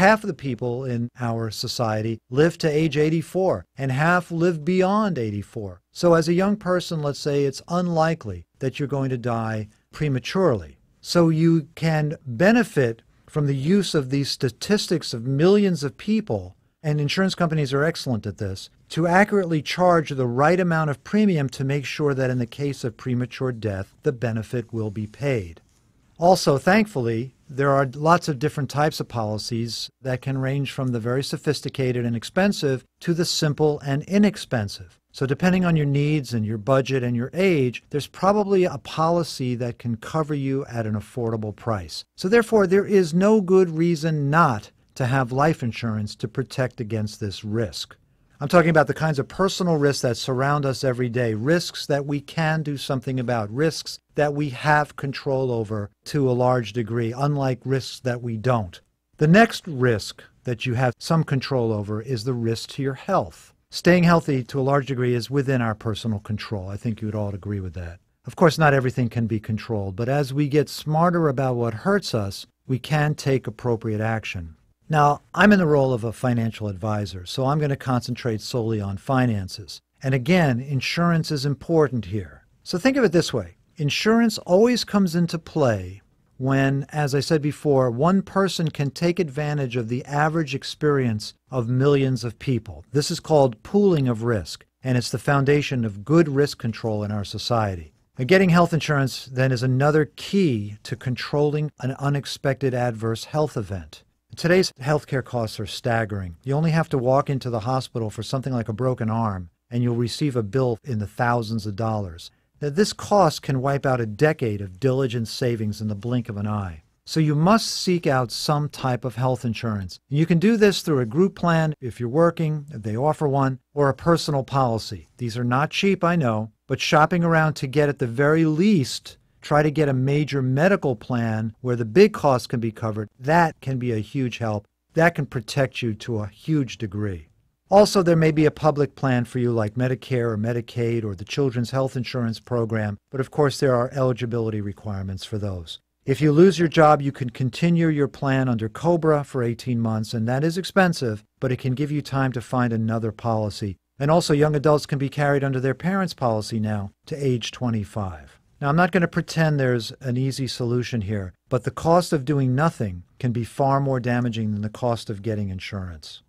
half of the people in our society live to age 84, and half live beyond 84. So as a young person, let's say it's unlikely that you're going to die prematurely. So you can benefit from the use of these statistics of millions of people, and insurance companies are excellent at this, to accurately charge the right amount of premium to make sure that in the case of premature death, the benefit will be paid. Also, thankfully, there are lots of different types of policies that can range from the very sophisticated and expensive to the simple and inexpensive. So depending on your needs and your budget and your age, there's probably a policy that can cover you at an affordable price. So therefore, there is no good reason not to have life insurance to protect against this risk. I'm talking about the kinds of personal risks that surround us every day, risks that we can do something about, risks that we have control over to a large degree, unlike risks that we don't. The next risk that you have some control over is the risk to your health. Staying healthy to a large degree is within our personal control. I think you would all agree with that. Of course, not everything can be controlled, but as we get smarter about what hurts us, we can take appropriate action. Now, I'm in the role of a financial advisor, so I'm going to concentrate solely on finances. And again, insurance is important here. So think of it this way. Insurance always comes into play when, as I said before, one person can take advantage of the average experience of millions of people. This is called pooling of risk, and it's the foundation of good risk control in our society. Now, getting health insurance, then, is another key to controlling an unexpected adverse health event. Today's healthcare costs are staggering. You only have to walk into the hospital for something like a broken arm, and you'll receive a bill in the thousands of dollars. Now, this cost can wipe out a decade of diligent savings in the blink of an eye. So you must seek out some type of health insurance. You can do this through a group plan if you're working, if they offer one, or a personal policy. These are not cheap, I know, but shopping around to get at the very least, try to get a major medical plan where the big costs can be covered. That can be a huge help. That can protect you to a huge degree. Also, there may be a public plan for you like Medicare or Medicaid or the Children's Health Insurance Program, but of course there are eligibility requirements for those. If you lose your job, you can continue your plan under COBRA for 18 months, and that is expensive, but it can give you time to find another policy. And also, young adults can be carried under their parents' policy now to age 25. Now, I'm not going to pretend there's an easy solution here, but the cost of doing nothing can be far more damaging than the cost of getting insurance.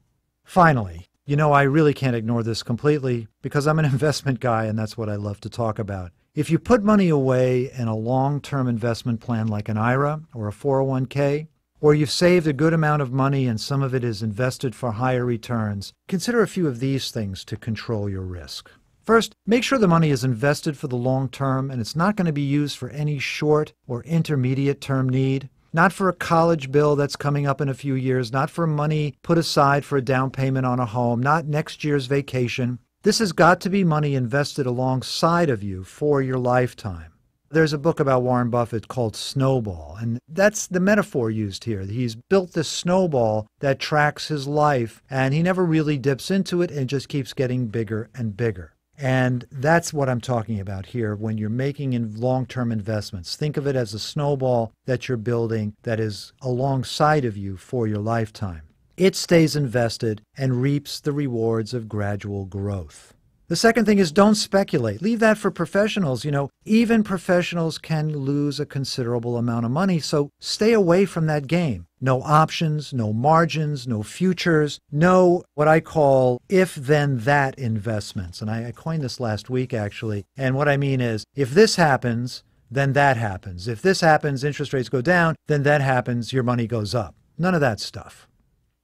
Finally, I really can't ignore this completely because I'm an investment guy and that's what I love to talk about. If you put money away in a long-term investment plan like an IRA or a 401k, or you've saved a good amount of money and some of it is invested for higher returns, consider a few of these things to control your risk. First, make sure the money is invested for the long term and it's not going to be used for any short or intermediate term need. Not for a college bill that's coming up in a few years, not for money put aside for a down payment on a home, not next year's vacation. This has got to be money invested alongside of you for your lifetime. There's a book about Warren Buffett called Snowball, and that's the metaphor used here. He's built this snowball that tracks his life, and he never really dips into it and just keeps getting bigger and bigger. And that's what I'm talking about here when you're making long-term investments. Think of it as a snowball that you're building that is alongside of you for your lifetime. It stays invested and reaps the rewards of gradual growth. The second thing is don't speculate. Leave that for professionals. Even professionals can lose a considerable amount of money, so stay away from that game. No options, no margins, no futures, no what I call if-then-that investments. And I coined this last week, actually. And what I mean is, if this happens, then that happens. If this happens, interest rates go down, then that happens, your money goes up. None of that stuff.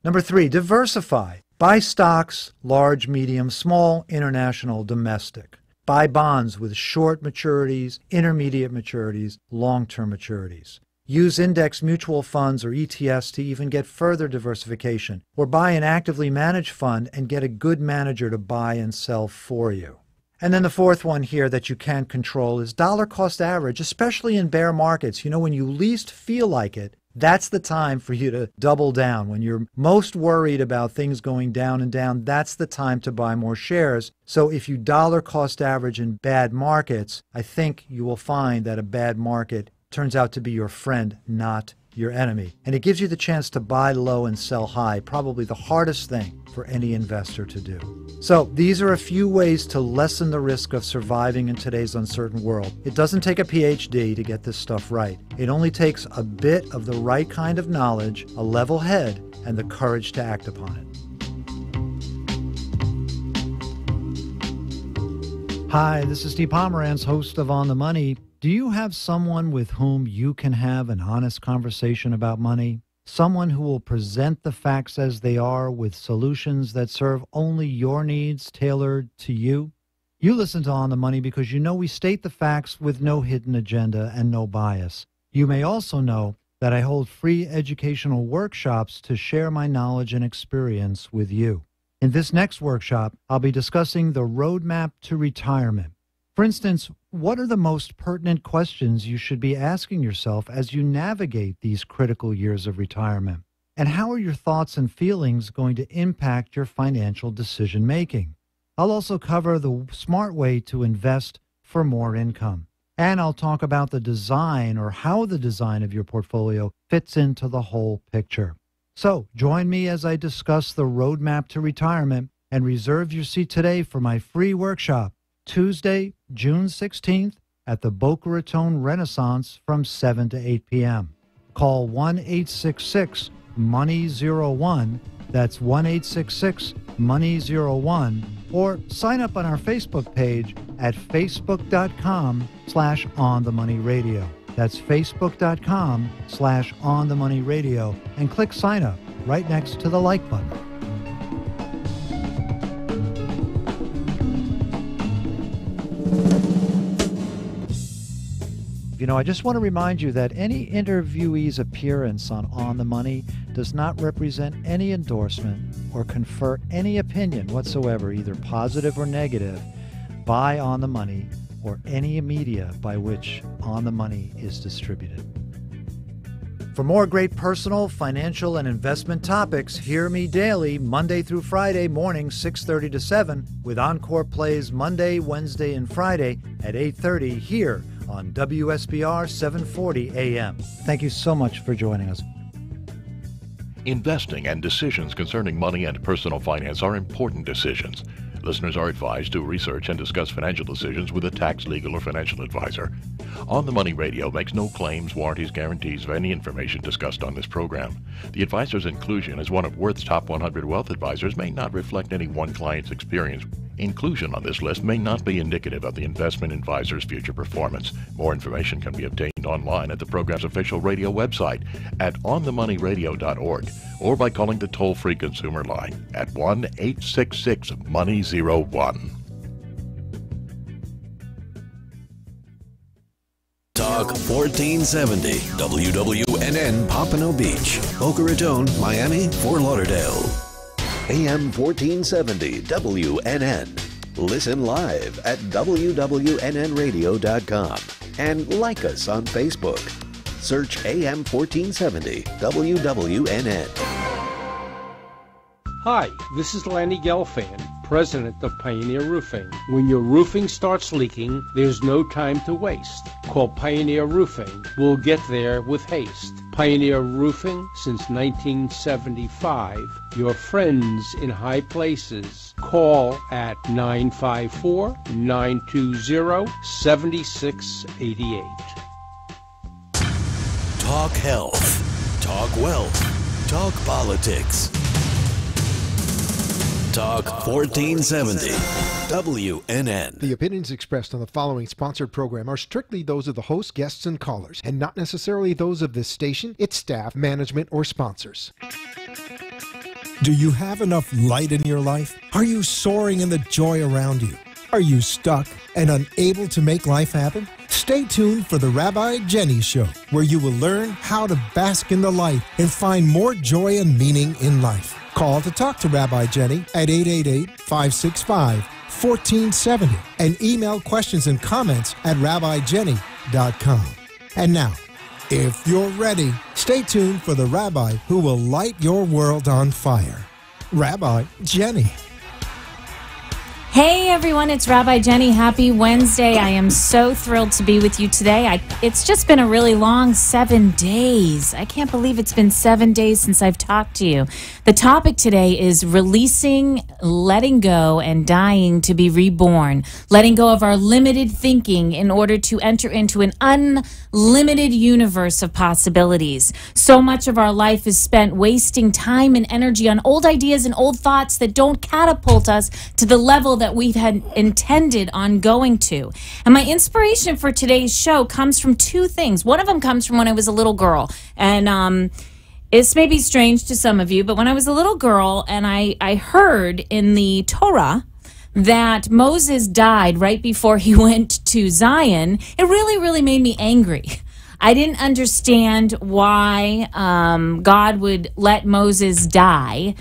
Number 3, diversify. Buy stocks, large, medium, small, international, domestic. Buy bonds with short maturities, intermediate maturities, long-term maturities. Use index mutual funds or ETFs to even get further diversification. Or buy an actively managed fund and get a good manager to buy and sell for you. And then the fourth one here that you can't control is dollar cost average, especially in bear markets. When you least feel like it, that's the time for you to double down. When you're most worried about things going down and down, that's the time to buy more shares. So if you dollar cost average in bad markets, I think you will find that a bad market turns out to be your friend, not your enemy. And it gives you the chance to buy low and sell high, probably the hardest thing for any investor to do. So these are a few ways to lessen the risk of surviving in today's uncertain world. It doesn't take a PhD to get this stuff right. It only takes a bit of the right kind of knowledge, a level head, and the courage to act upon it. Hi, this is Steve Pomerantz, host of On the Money. Do you have someone with whom you can have an honest conversation about money? Someone who will present the facts as they are with solutions that serve only your needs tailored to you? You listen to On the Money because you know we state the facts with no hidden agenda and no bias. You may also know that I hold free educational workshops to share my knowledge and experience with you. In this next workshop, I'll be discussing the roadmap to retirement. For instance, what are the most pertinent questions you should be asking yourself as you navigate these critical years of retirement? And how are your thoughts and feelings going to impact your financial decision-making? I'll also cover the smart way to invest for more income. And I'll talk about the design or how the design of your portfolio fits into the whole picture. So join me as I discuss the roadmap to retirement and reserve your seat today for my free workshop, Tuesday, June 16th at the Boca Raton Renaissance from 7 to 8 p.m. Call 1-866-MONEY-01. That's 1-866-MONEY-01. Or sign up on our Facebook page at facebook.com/onthemoneyradio. That's facebook.com/onthemoneyradio and click sign up right next to the like button. I just want to remind you that any interviewee's appearance on the Money does not represent any endorsement or confer any opinion whatsoever, either positive or negative, by On the Money or any media by which On the Money is distributed. For more great personal, financial, and investment topics, hear me daily, Monday through Friday morning, 6:30 to 7, with Encore Plays Monday, Wednesday, and Friday at 8:30 here on WSBR 740 AM. Thank you so much for joining us. Investing and decisions concerning money and personal finance are important decisions. Listeners are advised to research and discuss financial decisions with a tax, legal, or financial advisor. On the Money Radio makes no claims, warranties, guarantees of any information discussed on this program. The advisor's inclusion as one of Worth's top 100 wealth advisors may not reflect any one client's experience. Inclusion on this list may not be indicative of the investment advisor's future performance. More information can be obtained online at the program's official radio website at onthemoneyradio.org or by calling the toll-free consumer line at 1-866-MONEY-01. Talk 1470, WWNN Pompano Beach, Boca Raton, Miami, Fort Lauderdale. AM 1470, WNN. Listen live at wwnnradio.com and like us on Facebook. Search AM 1470, WWNN. Hi, this is Lanny Gelfand, president of Pioneer Roofing. When your roofing starts leaking, there's no time to waste. Call Pioneer Roofing. We'll get there with haste. Pioneer Roofing since 1975. Your friends in high places. Call at 954-920-7688. Talk health. Talk wealth. Talk politics. Talk 1470, WNN. The opinions expressed on the following sponsored program are strictly those of the host, guests, and callers, and not necessarily those of this station, its staff, management, or sponsors. Do you have enough light in your life? Are you soaring in the joy around you? Are you stuck and unable to make life happen? Stay tuned for the Rabbi Jenny Show, where you will learn how to bask in the light and find more joy and meaning in life. Call to talk to Rabbi Jenny at 888-565-1470 and email questions and comments at rabbijenny.com. And now, if you're ready, stay tuned for the Rabbi who will light your world on fire, Rabbi Jenny. Hey everyone, it's Rabbi Jenny. Happy Wednesday. I am so thrilled to be with you today. It's just been a really long 7 days. I can't believe it's been 7 days since I've talked to you. The topic today is releasing, letting go, and dying to be reborn. Letting go of our limited thinking in order to enter into an unlimited universe of possibilities. So much of our life is spent wasting time and energy on old ideas and old thoughts that don't catapult us to the level that we've had intended on going to. And my inspiration for today's show comes from two things. One of them comes from when I was a little girl. And it's maybe strange to some of you, but when I was a little girl and I heard in the Torah that Moses died right before he went to Zion, it really, really made me angry. I didn't understand why God would let Moses die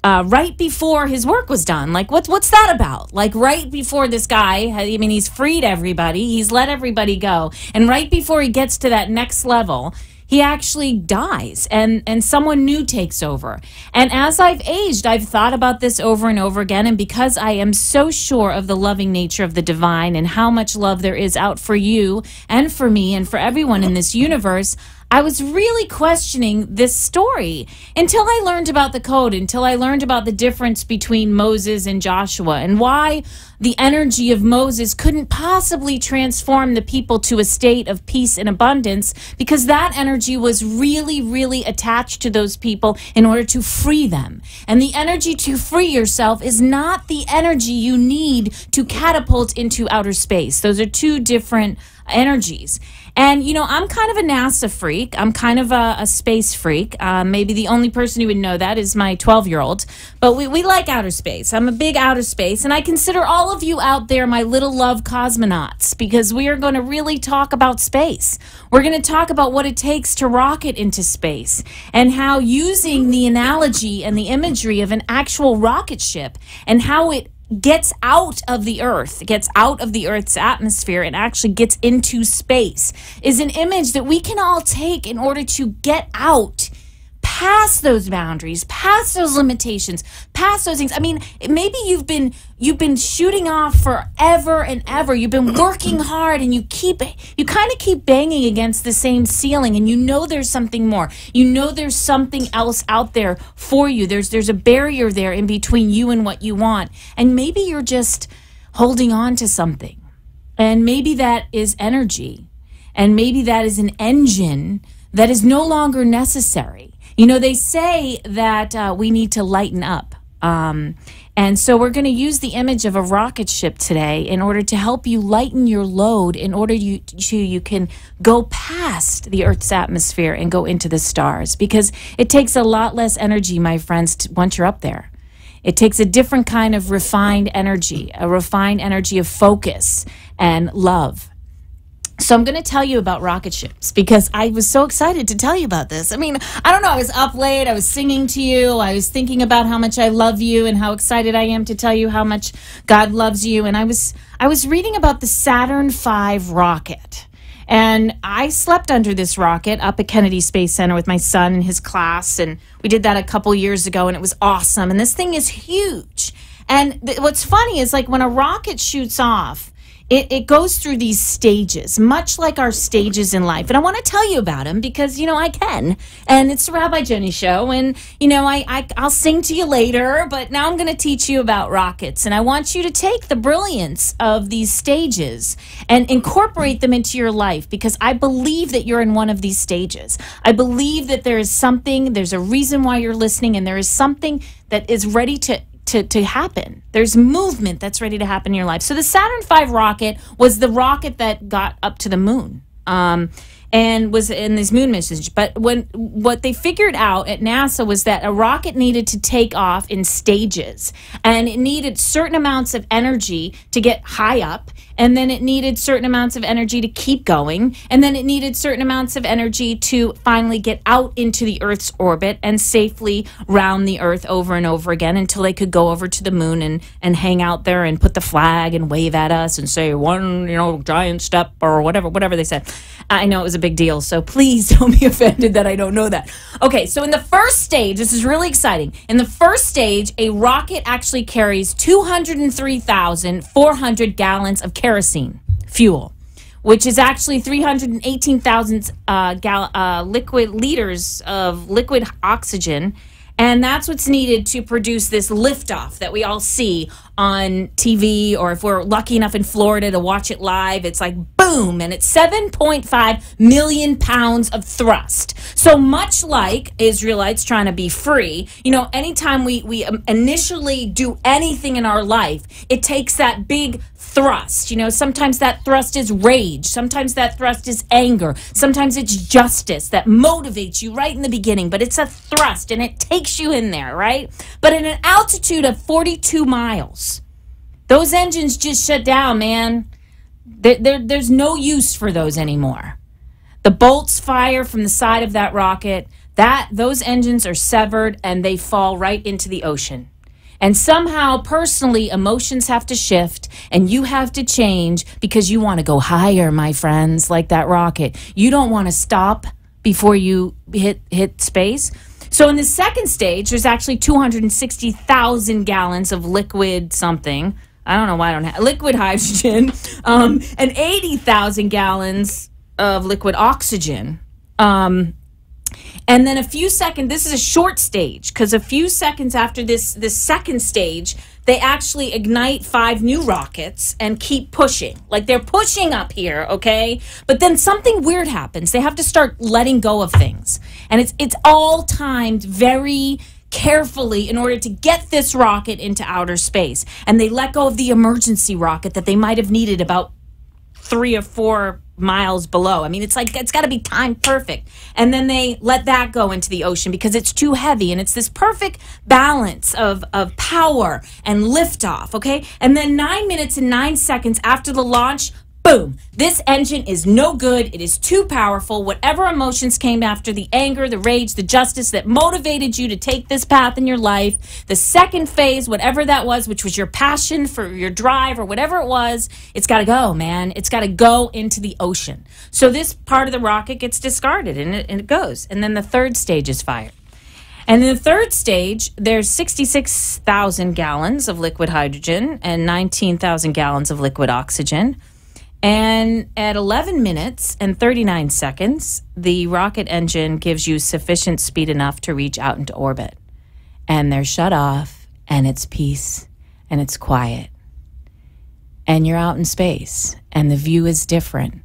right before his work was done. Like, what's that about? Like, right before this guy, I mean, he's freed everybody, he's let everybody go, and right before he gets to that next level, he actually dies, and someone new takes over. And as I've aged, I've thought about this over and over again, and because I am so sure of the loving nature of the divine and how much love there is out for you and for me and for everyone in this universe, I was really questioning this story until I learned about the code, until I learned about the difference between Moses and Joshua and why the energy of Moses couldn't possibly transform the people to a state of peace and abundance, because that energy was really, really attached to those people in order to free them. And the energy to free yourself is not the energy you need to catapult into outer space. Those are two different energies. And, you know, I'm kind of a NASA freak. I'm kind of a space freak. Maybe the only person who would know that is my 12-year-old. But we like outer space. I'm a big outer space. And I consider all of you out there my little love cosmonauts, because we are going to really talk about space. We're going to talk about what it takes to rocket into space and how using the analogy and the imagery of an actual rocket ship and how it gets out of the earth, gets out of the earth's atmosphere and actually gets into space is an image that we can all take in order to get out past those boundaries, past those limitations, past those things. I mean, maybe you've been shooting off forever and ever. You've been working hard and you kind of keep banging against the same ceiling, and you know there's something more. You know there's something else out there for you. There's a barrier there in between you and what you want. And maybe you're just holding on to something. And maybe that is energy. And maybe that is an engine that is no longer necessary. You know, they say that we need to lighten up. And so we're going to use the image of a rocket ship today in order to help you lighten your load, in order you can go past the Earth's atmosphere and go into the stars. Because it takes a lot less energy, my friends, once you're up there. It takes a different kind of refined energy, a refined energy of focus and love. So I'm going to tell you about rocket ships because I was so excited to tell you about this. I mean, I don't know, I was up late, I was singing to you, I was thinking about how much I love you and how excited I am to tell you how much God loves you. And I was reading about the Saturn V rocket. And I slept under this rocket up at Kennedy Space Center with my son and his class, and we did that a couple years ago, and it was awesome. And this thing is huge. And what's funny is, like, when a rocket shoots off, it goes through these stages, much like our stages in life. And I want to tell you about them because, you know, I can. And it's the Rabbi Jenny Show. And, you know, I'll sing to you later. But now I'm going to teach you about rockets. And I want you to take the brilliance of these stages and incorporate them into your life, because I believe that you're in one of these stages. I believe that there is something, there's a reason why you're listening, and there is something that is ready to happen. There's movement that's ready to happen in your life. So the Saturn V rocket was the rocket that got up to the moon. And was in these moon missions. But what they figured out at NASA was that a rocket needed to take off in stages, and it needed certain amounts of energy to get high up, and then it needed certain amounts of energy to keep going, and then it needed certain amounts of energy to finally get out into the Earth's orbit and safely round the Earth over and over again until they could go over to the moon and hang out there and put the flag and wave at us and say one, giant step or whatever they said. I know it was a big deal. So please don't be offended that I don't know that. Okay, so in the first stage, this is really exciting. In the first stage, a rocket actually carries 203,400 gallons of kerosene fuel, which is actually 318,000 liquid liters of liquid oxygen. And that's what's needed to produce this liftoff that we all see on TV, or if we're lucky enough in Florida to watch it live, it's like boom, and it's 7.5 million pounds of thrust. So much like Israelites trying to be free, you know, anytime we initially do anything in our life, it takes that big thrust. You know, sometimes that thrust is rage, sometimes that thrust is anger, sometimes it's justice that motivates you right in the beginning, but it's a thrust and it takes you in there, right? But at an altitude of 42 miles, those engines just shut down, man. There's no use for those anymore. The bolts fire from the side of that rocket, those engines are severed and they fall right into the ocean. And somehow, personally, emotions have to shift and you have to change because you want to go higher, my friends, like that rocket. You don't want to stop before you hit space. So in the second stage, there's actually 260,000 gallons of liquid something. I don't know why I don't have liquid hydrogen, and 80,000 gallons of liquid oxygen. And then a few seconds, this is a short stage, because a few seconds after this second stage, they actually ignite 5 new rockets and keep pushing. Like they're pushing up here, okay? But then something weird happens. They have to start letting go of things. And it's all timed very carefully in order to get this rocket into outer space. And they let go of the emergency rocket that they might have needed about 3 or 4 miles below. I mean, it's like, it's got to be timed perfect. And then they let that go into the ocean because it's too heavy. And it's this perfect balance of power and liftoff, okay? And then 9 minutes and 9 seconds after the launch, boom, this engine is no good. It is too powerful. Whatever emotions came after, the anger, the rage, the justice that motivated you to take this path in your life, the second phase, whatever that was, which was your passion for your drive or whatever it was, it's got to go, man. It's got to go into the ocean. So this part of the rocket gets discarded and it goes. And then the third stage is fired. And in the third stage, there's 66,000 gallons of liquid hydrogen and 19,000 gallons of liquid oxygen. And at 11 minutes and 39 seconds, the rocket engine gives you sufficient speed enough to reach out into orbit. And they're shut off, and it's peace, and it's quiet. And you're out in space, and the view is different.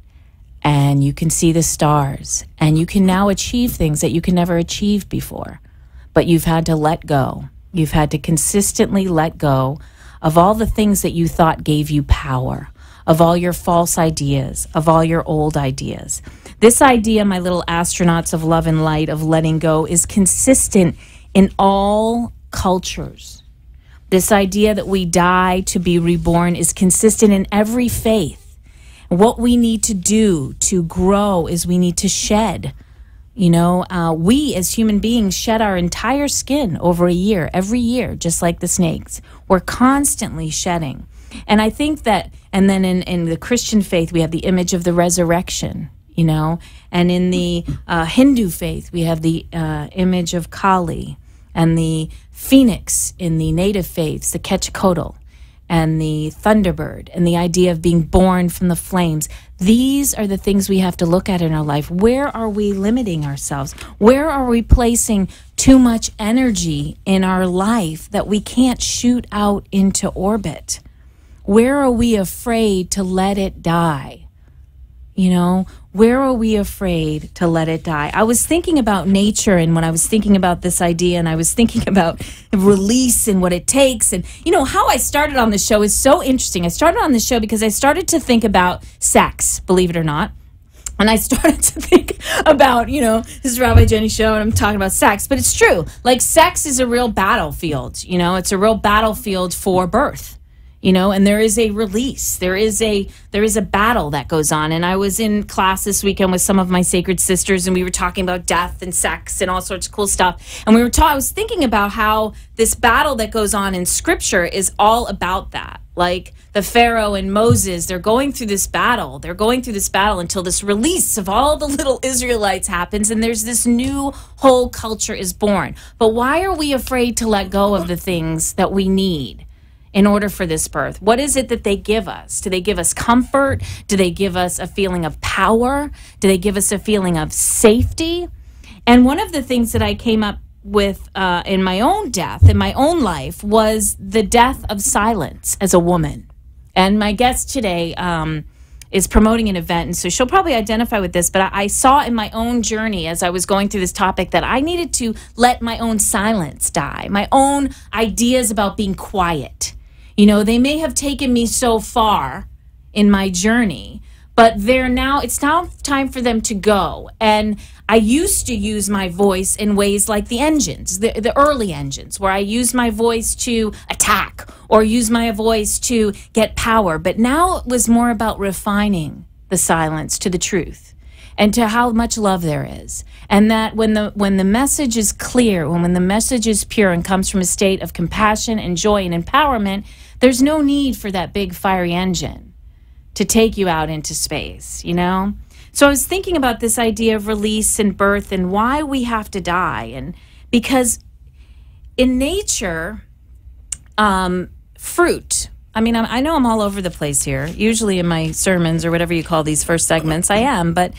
And you can see the stars, and you can now achieve things that you can never achieve before. But you've had to let go. You've had to consistently let go of all the things that you thought gave you power, of all your false ideas, of all your old ideas. This idea, my little astronauts of love and light, of letting go, is consistent in all cultures. This idea that we die to be reborn is consistent in every faith. What we need to do to grow is we need to shed. You know, we as human beings shed our entire skin over a year, every year, just like the snakes. We're constantly shedding. And I think that, and then in the Christian faith, we have the image of the resurrection, you know, and in the Hindu faith, we have the image of Kali, and the phoenix in the native faiths, the Quetzalcoatl, and the thunderbird, and the idea of being born from the flames. These are the things we have to look at in our life. Where are we limiting ourselves? Where are we placing too much energy in our life that we can't shoot out into orbit? Where are we afraid to let it die? You know, where are we afraid to let it die? I was thinking about nature, and when I was thinking about this idea, and I was thinking about release and what it takes, and, you know, how I started on the show is so interesting. I started on the show because I started to think about sex, believe it or not. And I started to think about, you know, this is Rabbi Jenny's show, and I'm talking about sex, but it's true. Like, sex is a real battlefield, you know, it's a real battlefield for birth. You know, and there is a release. There is a battle that goes on. And I was in class this weekend with some of my sacred sisters, and we were talking about death and sex and all sorts of cool stuff. And I was thinking about how this battle that goes on in Scripture is all about that. Like, the Pharaoh and Moses, they're going through this battle. They're going through this battle until this release of all the little Israelites happens, and there's this new whole culture is born. But why are we afraid to let go of the things that we need in order for this birth? What is it that they give us? Do they give us comfort? Do they give us a feeling of power? Do they give us a feeling of safety? And one of the things that I came up with in my own death, in my own life, was the death of silence as a woman. And my guest today is promoting an event, and so she'll probably identify with this, but I saw in my own journey as I was going through this topic that I needed to let my own silence die, my own ideas about being quiet. You know, they may have taken me so far in my journey, but it's now time for them to go. And I used to use my voice in ways like the engines, the early engines, where I used my voice to attack or use my voice to get power. But now it was more about refining the silence to the truth and to how much love there is. And that when the message is clear, when the message is pure and comes from a state of compassion and joy and empowerment, there's no need for that big fiery engine to take you out into space, you know? So I was thinking about this idea of release and birth and why we have to die. And because in nature, fruit, I mean, I know I'm all over the place here. Usually in my sermons or whatever you call these first segments, I am. But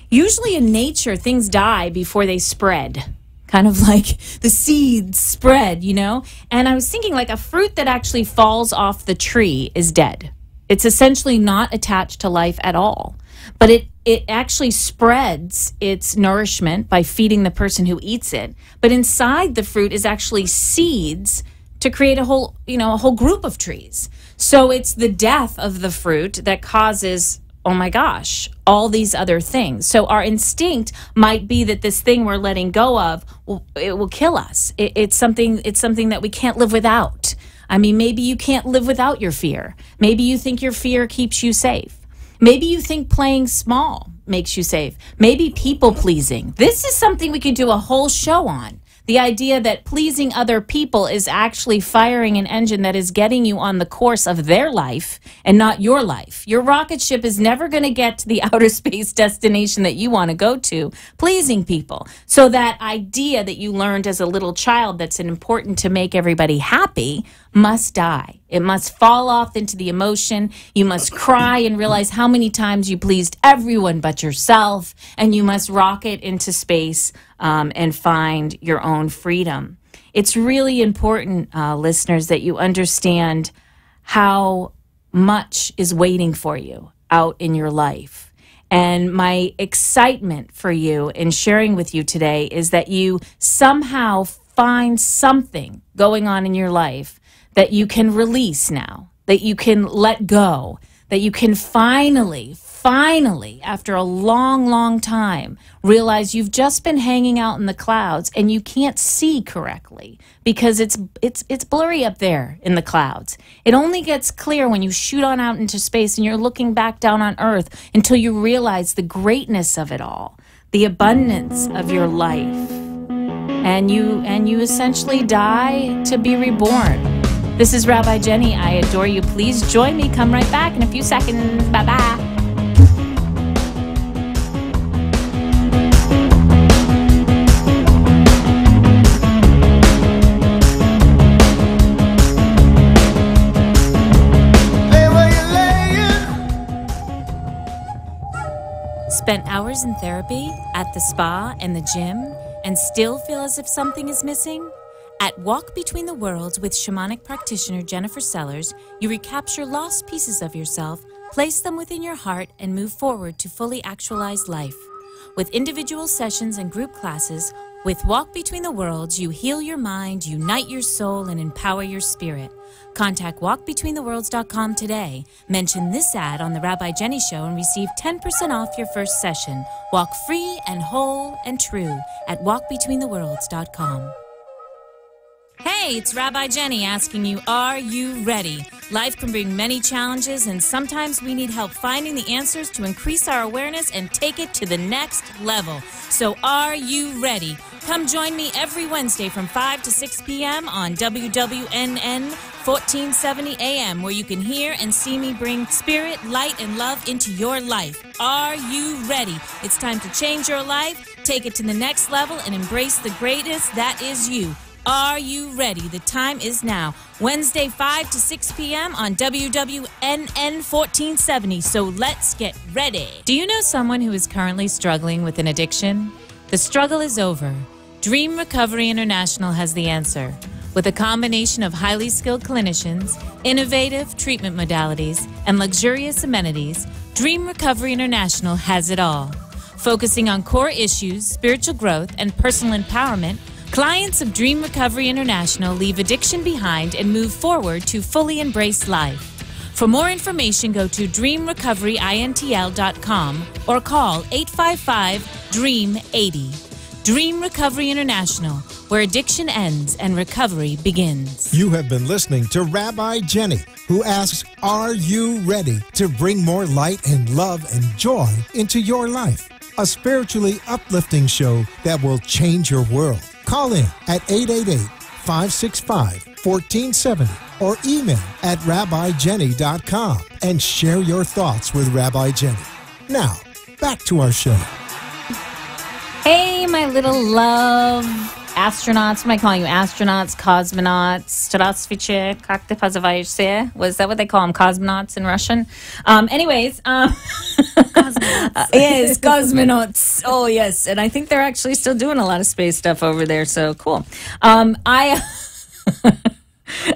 usually in nature, things die before they spread. Kind of like the seeds spread, you know? And I was thinking like a fruit that actually falls off the tree is dead. It's essentially not attached to life at all. But it actually spreads its nourishment by feeding the person who eats it. But inside the fruit is actually seeds to create a whole group of trees. So it's the death of the fruit that causes, oh my gosh, all these other things. So our instinct might be that this thing we're letting go of, it will kill us. It's something that we can't live without. I mean, maybe you can't live without your fear. Maybe you think your fear keeps you safe. Maybe you think playing small makes you safe. Maybe people pleasing. This is something we could do a whole show on. The idea that pleasing other people is actually firing an engine that is getting you on the course of their life and not your life. Your rocket ship is never going to get to the outer space destination that you want to go to, pleasing people. So that idea that you learned as a little child that's important to make everybody happy must die. It must fall off into the emotion. You must cry and realize how many times you pleased everyone but yourself, and you must rocket into space and find your own freedom. It's really important, listeners, that you understand how much is waiting for you out in your life. And my excitement for you in sharing with you today is that you somehow find something going on in your life that you can release now, that you can let go, that you can finally, after a long, long time, realize you've just been hanging out in the clouds and you can't see correctly because it's blurry up there in the clouds. It only gets clear when you shoot on out into space and you're looking back down on Earth until you realize the greatness of it all, the abundance of your life. And you essentially die to be reborn. This is Rabbi Jenny. I adore you. Please join me. Come right back in a few seconds. Bye-bye. Spent hours in therapy, at the spa and the gym, and still feel as if something is missing? At Walk Between the Worlds with shamanic practitioner Jennifer Sellers, you recapture lost pieces of yourself, place them within your heart, and move forward to fully actualize life. With individual sessions and group classes, with Walk Between the Worlds, you heal your mind, unite your soul, and empower your spirit. Contact walkbetweentheworlds.com today. Mention this ad on The Rabbi Jenny Show and receive 10% off your first session. Walk free and whole and true at walkbetweentheworlds.com. Hey, it's Rabbi Jenny asking you, are you ready? Life can bring many challenges, and sometimes we need help finding the answers to increase our awareness and take it to the next level. So are you ready? Come join me every Wednesday from 5 to 6 p.m. on WWNN 1470 AM, where you can hear and see me bring spirit, light, and love into your life. Are you ready? It's time to change your life, take it to the next level, and embrace the greatness that is you. Are you ready? The time is now. Wednesday, 5 to 6 p.m. on WWNN 1470. So let's get ready. Do you know someone who is currently struggling with an addiction? The struggle is over. Dream Recovery International has the answer. With a combination of highly skilled clinicians, innovative treatment modalities, and luxurious amenities, Dream Recovery International has it all. Focusing on core issues, spiritual growth, and personal empowerment, clients of Dream Recovery International leave addiction behind and move forward to fully embrace life. For more information, go to dreamrecoveryintl.com or call 855-DREAM-80. Dream Recovery International, where addiction ends and recovery begins. You have been listening to Rabbi Jenny, who asks, are you ready to bring more light and love and joy into your life? A spiritually uplifting show that will change your world. Call in at 888-565-1470 or email at rabbijenny.com and share your thoughts with Rabbi Jenny. Now, back to our show. Hey, my little love astronauts. What am I calling you? Astronauts, cosmonauts, Strasvice, как ты называешься? Was that what they call them? Cosmonauts in Russian? Cosmonauts. Yes, cosmonauts. Oh, yes. And I think they're actually still doing a lot of space stuff over there. So cool.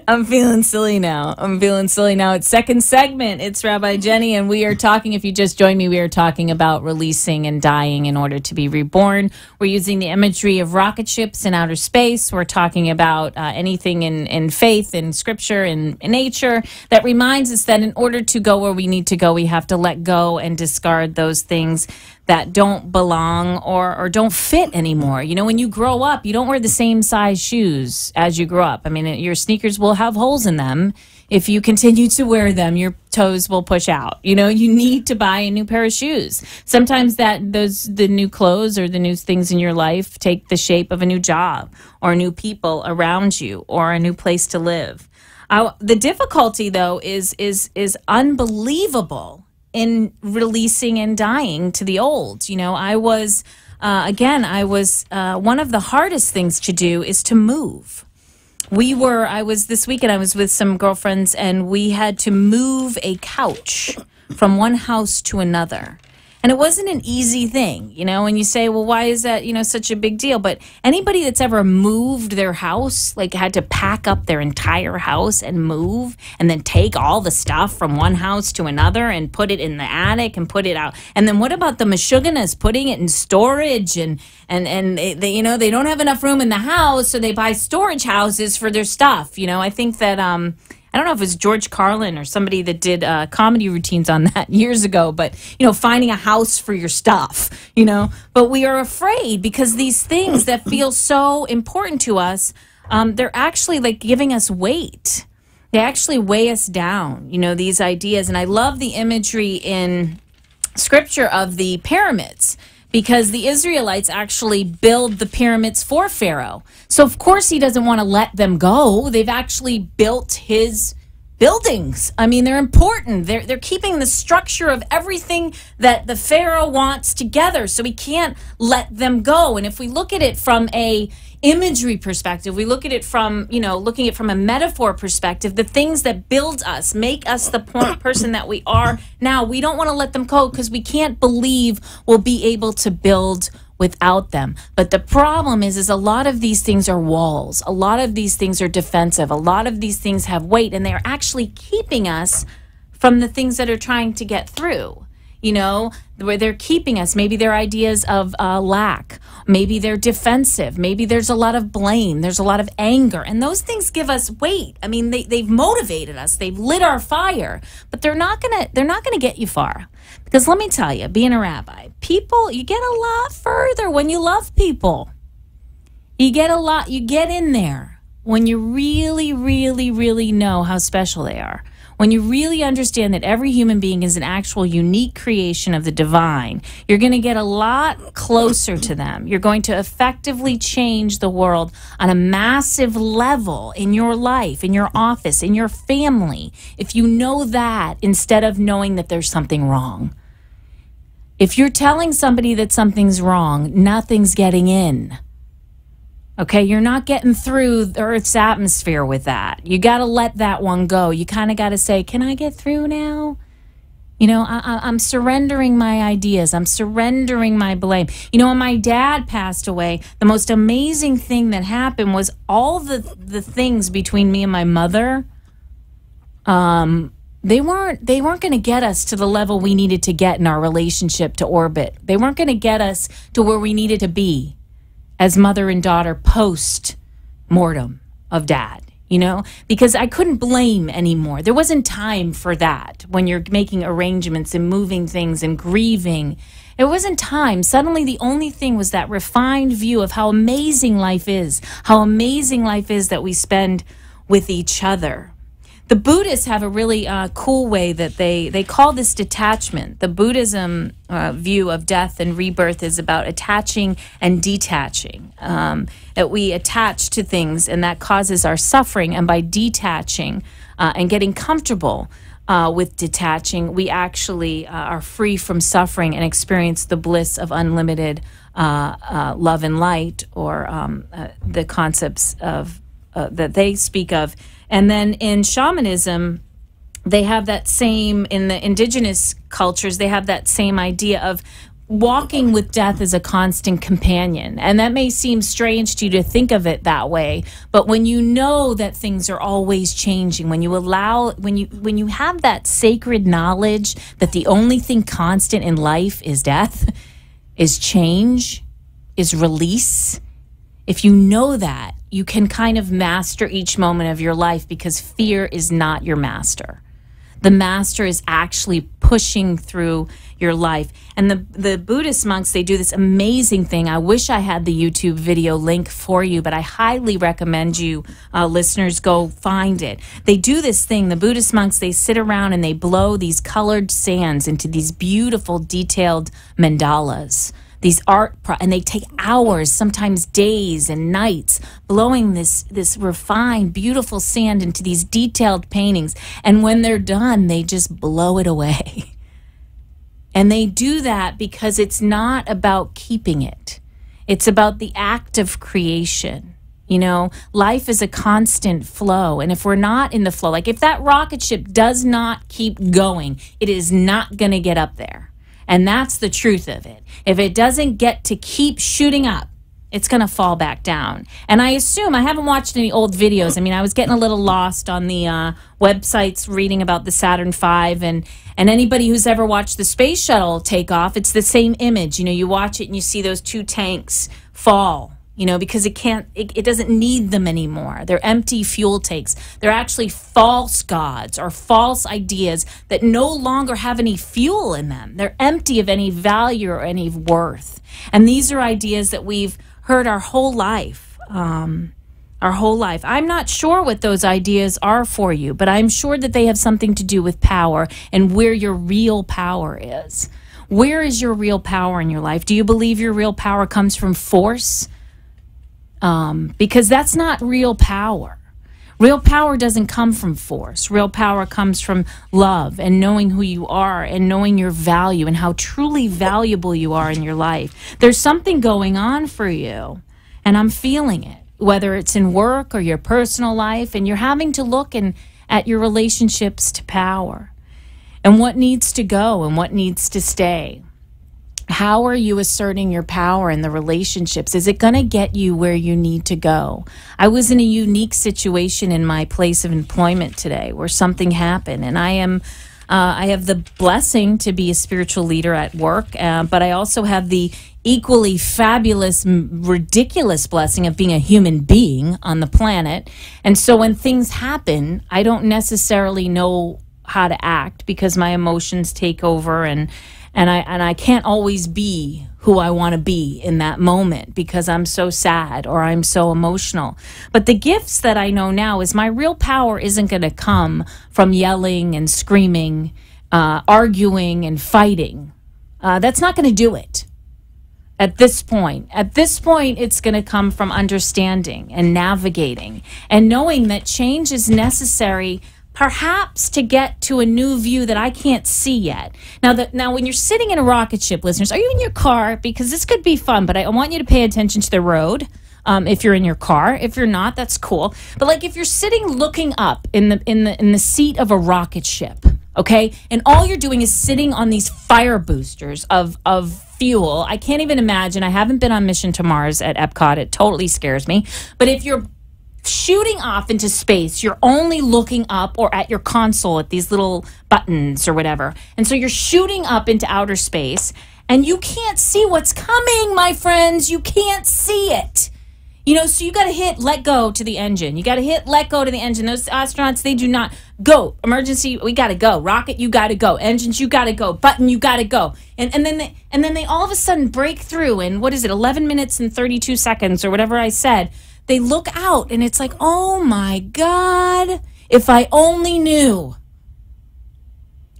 I'm feeling silly now. It's second segment. It's Rabbi Jenny, and we are talking, if you just joined me, we are talking about releasing and dying in order to be reborn. We're using the imagery of rocket ships in outer space. We're talking about anything in faith, in scripture, in nature that reminds us that in order to go where we need to go, we have to let go and discard those things that don't belong or don't fit anymore. You know, when you grow up, you don't wear the same size shoes as you grow up. I mean, your sneakers will have holes in them. If you continue to wear them, your toes will push out. You know, you need to buy a new pair of shoes. Sometimes the new clothes or the new things in your life take the shape of a new job or new people around you or a new place to live. The difficulty, though, is unbelievable in releasing and dying to the old. You know, one of the hardest things to do is to move. This weekend I was with some girlfriends and we had to move a couch from one house to another. And it wasn't an easy thing, you know, and you say, well, why is that, such a big deal? But anybody that's ever moved their house, like had to pack up their entire house and move and then take all the stuff from one house to another and put it in the attic and put it out. And then what about the Meshuggahs putting it in storage and they don't have enough room in the house, so they buy storage houses for their stuff. I think that, I don't know if it was George Carlin or somebody that did comedy routines on that years ago, but, finding a house for your stuff, But we are afraid because these things that feel so important to us, they're actually like giving us weight. They actually weigh us down, these ideas. And I love the imagery in Scripture of the pyramids, because the Israelites actually build the pyramids for Pharaoh. So, of course, he doesn't want to let them go. They've actually built his buildings. I mean, they're important. They're keeping the structure of everything that the Pharaoh wants together, so he can't let them go. And if we look at it from a imagery perspective, we look at it from, looking at it from a metaphor perspective, the things that build us, make us the person that we are now, we don't want to let them go because we can't believe we'll be able to build without them. But the problem is a lot of these things are walls. A lot of these things are defensive. A lot of these things have weight, and they're actually keeping us from the things that are trying to get through. Where they're keeping us. Maybe they're ideas of lack. Maybe they're defensive. Maybe there's a lot of blame. There's a lot of anger. And those things give us weight. I mean, they've motivated us. They've lit our fire. But they're not gonna get you far. Because let me tell you, being a rabbi, you get a lot further when you love people. You get in there when you really, really, really know how special they are, when you really understand that every human being is an actual unique creation of the divine, you're going to get a lot closer to them. You're going to effectively change the world on a massive level in your life, in your office, in your family, if you know that instead of knowing that there's something wrong. If you're telling somebody that something's wrong, nothing's getting in. Okay, you're not getting through the Earth's atmosphere with that. You got to let that one go. You kind of got to say, can I get through now? You know, I'm surrendering my ideas. I'm surrendering my blame. You know, when my dad passed away, the most amazing thing that happened was all the things between me and my mother, they weren't going to get us to the level we needed to get in our relationship to orbit. They weren't going to get us to where we needed to be as mother and daughter post-mortem of dad, you know, because I couldn't blame anymore. There wasn't time for that when you're making arrangements and moving things and grieving. It wasn't time. Suddenly the only thing was that refined view of how amazing life is that we spend with each other. The Buddhists have a really cool way that they call this detachment. The Buddhism view of death and rebirth is about attaching and detaching. That we attach to things and that causes our suffering. And by detaching and getting comfortable with detaching, we actually are free from suffering and experience the bliss of unlimited love and light, or the concepts of that they speak of. And then in shamanism, they have that same, in the indigenous cultures, they have that same idea of walking with death as a constant companion. And that may seem strange to you to think of it that way, but when you know that things are always changing, when you allow, when you have that sacred knowledge that the only thing constant in life is death, is change, is release, if you know that, you can kind of master each moment of your life, because fear is not your master. The master is actually pushing through your life. And the Buddhist monks, they do this amazing thing. I wish I had the YouTube video link for you, but I highly recommend you listeners go find it. They do this thing. The Buddhist monks, they sit around and they blow these colored sands into these beautiful detailed mandalas. These and they take hours, sometimes days and nights, blowing this refined, beautiful sand into these detailed paintings. And when they're done, they just blow it away. And they do that because it's not about keeping it. It's about the act of creation. You know, life is a constant flow. And if we're not in the flow, like if that rocket ship does not keep going, it is not going to get up there. And that's the truth of it. If it doesn't get to keep shooting up, it's going to fall back down. And I assume, I haven't watched any old videos. I mean, I was getting a little lost on the websites reading about the Saturn V. And anybody who's ever watched the space shuttle take off, it's the same image. You know, you watch it and you see those two tanks fall. You know, because it doesn't need them anymore. They're empty fuel tanks. They're actually false gods or false ideas that no longer have any fuel in them. They're empty of any value or any worth. And these are ideas that we've heard our whole life. I'm not sure what those ideas are for you, but I'm sure that they have something to do with power and where your real power is. Where is your real power in your life? Do you believe your real power comes from force? Because that's not real power. Real power doesn't come from force. Real power comes from love and knowing who you are and knowing your value and how truly valuable you are in your life. There's something going on for you, and I'm feeling it, whether it's in work or your personal life, and you're having to look at your relationships to power and what needs to go and what needs to stay. How are you asserting your power in the relationships? Is it going to get you where you need to go? I was in a unique situation in my place of employment today where something happened, and I have the blessing to be a spiritual leader at work, but I also have the equally fabulous, ridiculous blessing of being a human being on the planet. And so when things happen, I don't necessarily know how to act because my emotions take over, and I can't always be who I want to be in that moment because I'm so sad or I'm so emotional. But the gifts that I know now is my real power isn't going to come from yelling and screaming, arguing and fighting. That's not going to do it. At this point, it's going to come from understanding and navigating and knowing that change is necessary, perhaps to get to a new view that I can't see yet. Now, when you're sitting in a rocket ship, listeners, are you in your car? Because this could be fun, but I want you to pay attention to the road. If you're in your car, if you're not, that's cool. But like if you're sitting looking up in the seat of a rocket ship, okay, and all you're doing is sitting on these fire boosters of fuel. I can't even imagine. I haven't been on mission to Mars at Epcot. It totally scares me. But if you're shooting off into space, you're only looking up or at your console at these little buttons or whatever. And so you're shooting up into outer space and you can't see what's coming, my friends. You can't see it. You know, so you got to hit let go to the engine. You got to hit let go to the engine. Those astronauts, they do not go. Emergency, we got to go. Rocket, you got to go. Engines, you got to go. Button, you got to go. And then they all of a sudden break through in, 11 minutes and 32 seconds or whatever I said. They look out and it's like, oh my God, if I only knew.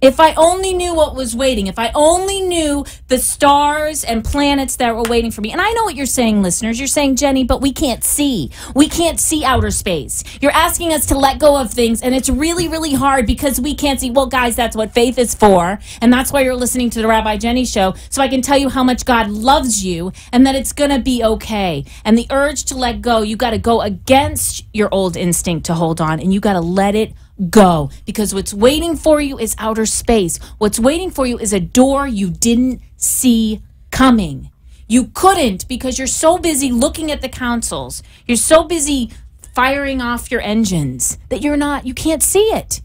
If I only knew what was waiting, if I only knew the stars and planets that were waiting for me. And I know what you're saying, listeners. You're saying, Jenny, but we can't see. We can't see outer space. You're asking us to let go of things, and it's really, really hard because we can't see. Well, guys, that's what faith is for, and that's why you're listening to the Rabbi Jenny Show, so I can tell you how much God loves you and that it's going to be okay. And the urge to let go, you got to go against your old instinct to hold on, and you got to let it go, because what's waiting for you is outer space. What's waiting for you is a door you didn't see coming. You couldn't because you're so busy looking at the consoles. You're so busy firing off your engines that you can't see it.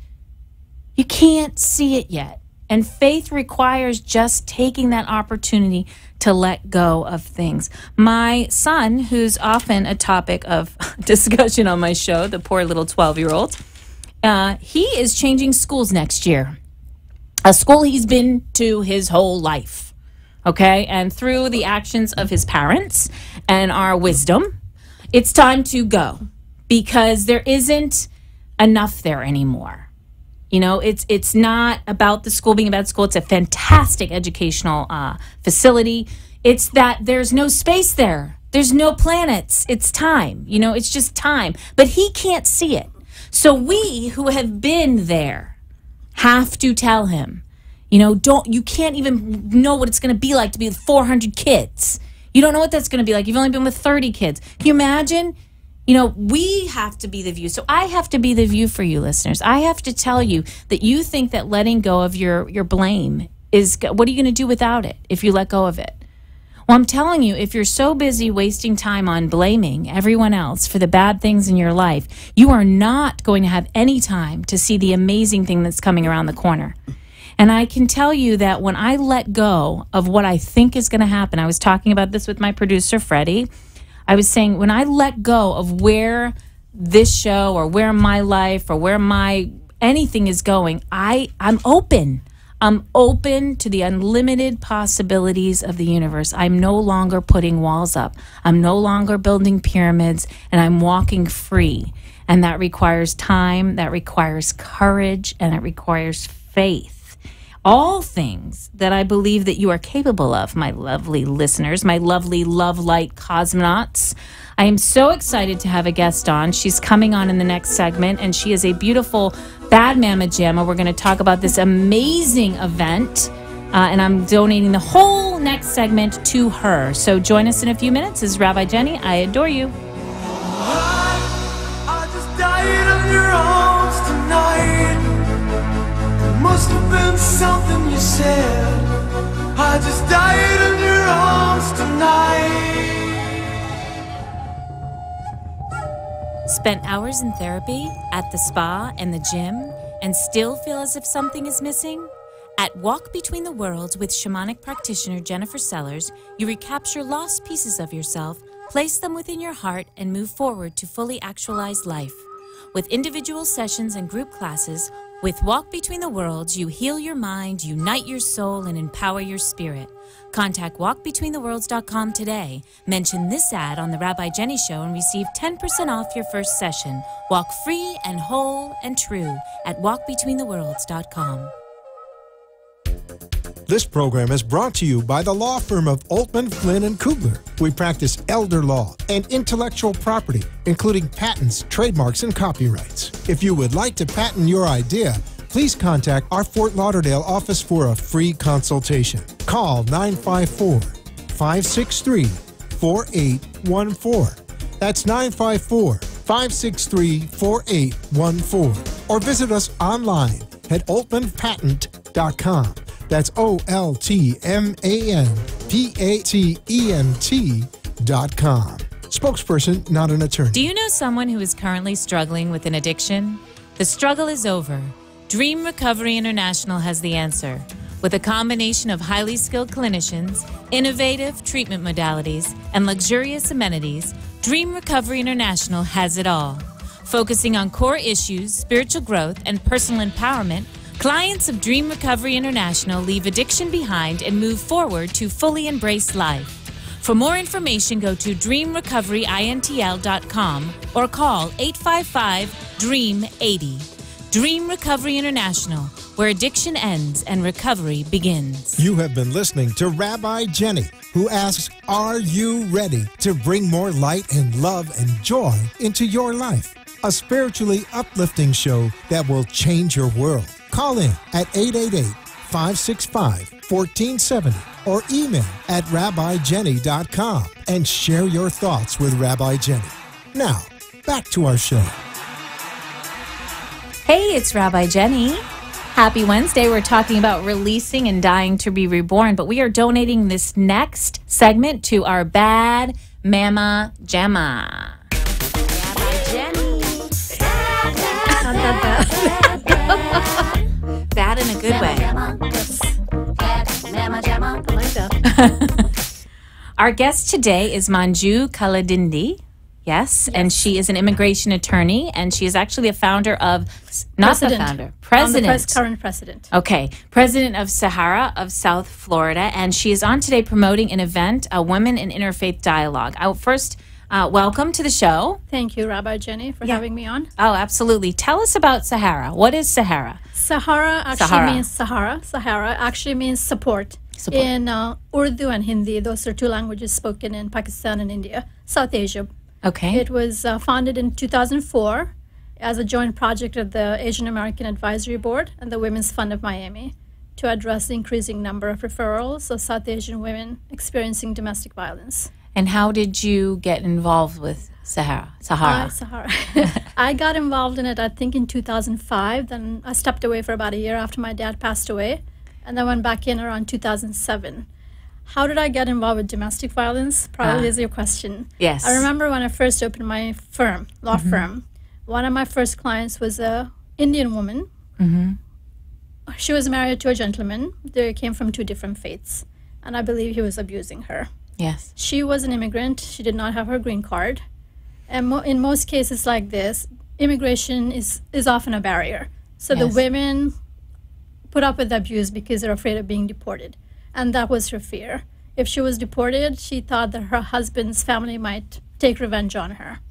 You can't see it yet. And faith requires just taking that opportunity to let go of things. My son, who's often a topic of discussion on my show, the poor little 12-year-old, he is changing schools next year. A school he's been to his whole life. Okay? And through the actions of his parents and our wisdom, it's time to go because there isn't enough there anymore. You know, it's not about the school being a bad school. It's a fantastic educational facility. It's that there's no space there. There's no planets. It's time. You know, it's just time. But he can't see it. So we who have been there have to tell him, you know, you can't even know what it's going to be like to be with 400 kids. You don't know what that's going to be like. You've only been with 30 kids. Can you imagine? You know, we have to be the view. So I have to be the view for you, listeners. I have to tell you that you think that letting go of your blame is, what are you going to do without it if you let go of it? Well, I'm telling you, if you're so busy wasting time on blaming everyone else for the bad things in your life, you are not going to have any time to see the amazing thing that's coming around the corner. And I can tell you that when I let go of what I think is going to happen, I was talking about this with my producer, Freddie. I was saying when I let go of where this show or where my life or where anything is going, I'm open. I'm open to the unlimited possibilities of the universe. I'm no longer putting walls up. I'm no longer building pyramids, and I'm walking free. And that requires time, that requires courage, and it requires faith. All things that I believe that you are capable of, my lovely listeners, my lovely love light cosmonauts. I am so excited to have a guest on. She's coming on in the next segment, and she is a beautiful Bad Mama Jamma. We're going to talk about this amazing event, and I'm donating the whole next segment to her. So join us in a few minutes. This is Rabbi Jenny. I adore you. I just died on your arms tonight. It must have been something you said. I just died on your arms tonight. Spent hours in therapy, at the spa, and the gym, and still feel as if something is missing? At Walk Between the Worlds with shamanic practitioner Jennifer Sellers, you recapture lost pieces of yourself, place them within your heart, and move forward to fully actualize life. With individual sessions and group classes, with Walk Between the Worlds, you heal your mind, unite your soul, and empower your spirit. Contact walkbetweentheworlds.com today. Mention this ad on The Rabbi Jenny Show and receive 10% off your first session. Walk free and whole and true at walkbetweentheworlds.com. This program is brought to you by the law firm of Altman, Flynn, and Kugler. We practice elder law and intellectual property, including patents, trademarks, and copyrights. If you would like to patent your idea, please contact our Fort Lauderdale office for a free consultation. Call 954-563-4814. That's 954-563-4814. Or visit us online at altmanpatent.com. That's OLTMANPATENT.com. Spokesperson, not an attorney. Do you know someone who is currently struggling with an addiction? The struggle is over. Dream Recovery International has the answer. With a combination of highly skilled clinicians, innovative treatment modalities, and luxurious amenities, Dream Recovery International has it all. Focusing on core issues, spiritual growth, and personal empowerment, clients of Dream Recovery International leave addiction behind and move forward to fully embrace life. For more information, go to dreamrecoveryintl.com or call 855-DREAM-80. Dream Recovery International, where addiction ends and recovery begins. You have been listening to Rabbi Jenny, who asks, are you ready to bring more light and love and joy into your life? A spiritually uplifting show that will change your world. Call in at 888-565-1470 or email at rabbijenny.com and share your thoughts with Rabbi Jenny. Now, back to our show. Hey, it's Rabbi Jenny. Happy Wednesday. We're talking about releasing and dying to be reborn, but we are donating this next segment to our Bad Mama Gemma. Rabbi Jenny. Bad in a good way. I like that. Our guest today is Manju Kaladindi. Yes, and she is an immigration attorney, and she is actually a founder of, president. Current president. Okay, president of Sahara of South Florida, and she is on today promoting an event, a Women in Interfaith Dialogue. First, welcome to the show. Thank you, Rabbi Jenny, for having me on. Oh, absolutely. Tell us about Sahara. What is Sahara? Sahara means Sahara. Sahara actually means support. In Urdu and Hindi, those are two languages spoken in Pakistan and India, South Asia. Okay. It was founded in 2004 as a joint project of the Asian American Advisory Board and the Women's Fund of Miami to address the increasing number of referrals of South Asian women experiencing domestic violence. And how did you get involved with Sahara? I got involved in it, I think, in 2005. Then I stepped away for about a year after my dad passed away, and then went back in around 2007. How did I get involved with domestic violence? Probably is your question. Yes. I remember when I first opened my firm, law firm, one of my first clients was an Indian woman. She was married to a gentleman. They came from two different faiths, and I believe he was abusing her. Yes. She was an immigrant. She did not have her green card. And in most cases like this, immigration is often a barrier. So the women put up with the abuse because they're afraid of being deported. And that was her fear. If she was deported, she thought that her husband's family might take revenge on her.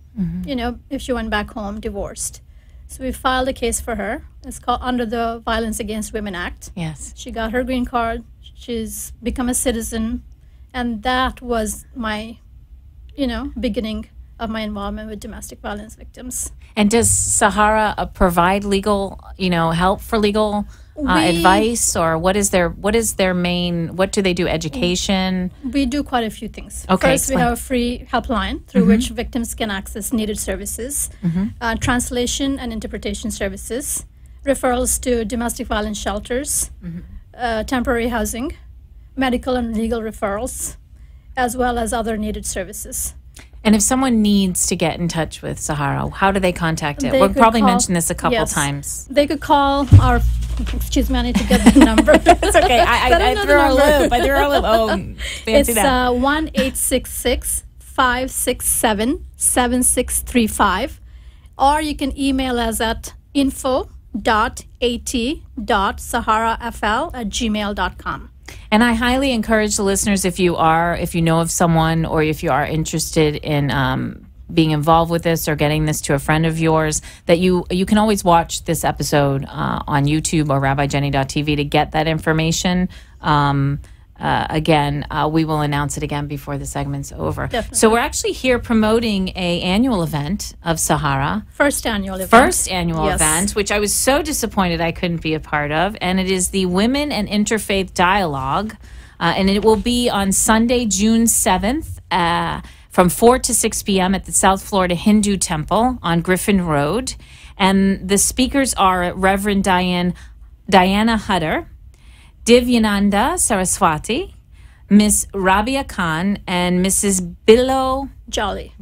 You know, if she went back home divorced. So we filed a case for her. It's called under the Violence Against Women Act. Yes. She got her green card. She's become a citizen. And that was my, beginning of my involvement with domestic violence victims. And does Sahara provide legal, help for legal advice, or what do they do? Education? We do quite a few things. Okay, First, we have a free helpline through which victims can access needed services, translation and interpretation services, referrals to domestic violence shelters, temporary housing, medical and legal referrals, as well as other needed services. And if someone needs to get in touch with Sahara, how do they contact it? We'll probably mention this a couple times. They could call our, excuse me, I need to get the number. It's okay. I threw a loop. Oh, fancy that. It's 1-866-567-7635. Or you can email us at info.at.saharafl@gmail.com. And I highly encourage the listeners, if you know of someone, or if you are interested in being involved with this or getting this to a friend of yours, that you can always watch this episode on YouTube or rabbijenny.tv to get that information. Again, we will announce it again before the segment's over. Definitely. So we're actually here promoting a annual event of Sahara. First annual event. First annual Yes. event, which I was so disappointed I couldn't be a part of. And it is the Women and Interfaith Dialogue. And it will be on Sunday, June 7th, from 4 to 6 p.m. at the South Florida Hindu Temple on Griffin Road. And the speakers are Reverend Diana Hutter, Divyananda Saraswati, Miss Rabia Khan, and Mrs. Bilo Jolly.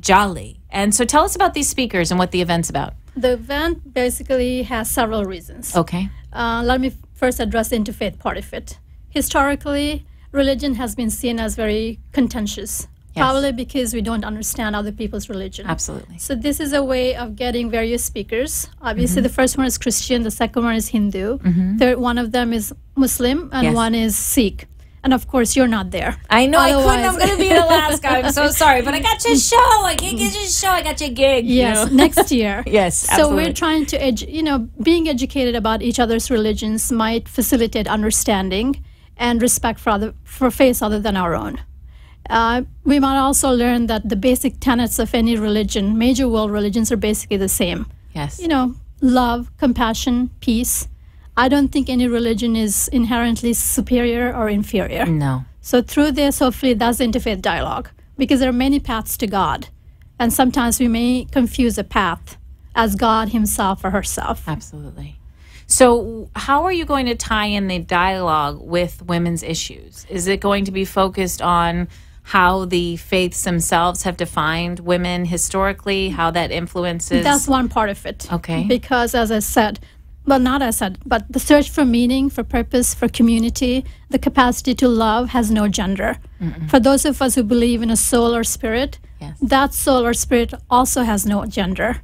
And so tell us about these speakers and what the event's about. The event basically has several reasons. Okay. Let me first address the interfaith part of it. Historically, religion has been seen as very contentious, probably because we don't understand other people's religion. Absolutely. So this is a way of getting various speakers. Obviously, the first one is Christian, the second one is Hindu, third one of them is Muslim, and one is Sikh. And of course, you're not there. I know. I'm going to be in Alaska. I'm so sorry, but I got your show. I can't get your show. I got your gig. Yes, next year. Yes, So absolutely. we're trying to, being educated about each other's religions might facilitate understanding and respect for faiths other than our own. We might also learn that the basic tenets of any religion, major world religions, are basically the same. Yes. Love, compassion, peace. I don't think any religion is inherently superior or inferior. No. So through this, hopefully, that's the interfaith dialogue, because there are many paths to God. And sometimes we may confuse a path as God himself or herself. Absolutely. So how are you going to tie in the dialogue with women's issues? Is it going to be focused on how the faiths themselves have defined women historically, how that influences? That's one part of it. Okay. Because as I said, but the search for meaning, for purpose, for community, the capacity to love has no gender. For those of us who believe in a soul or spirit, that soul or spirit also has no gender.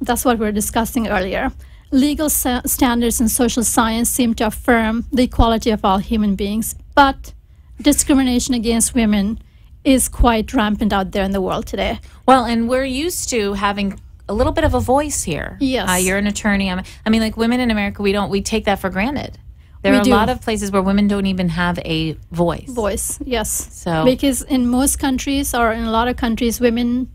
That's what we were discussing earlier. Legal standards and social science seem to affirm the equality of all human beings, but discrimination against women is quite rampant out there in the world today. Well, and we're used to having a little bit of a voice here. Yes. You're an attorney. I mean, like women in America, we take that for granted. There are a lot of places where women don't even have a voice. Yes. So because in most countries, or in a lot of countries, women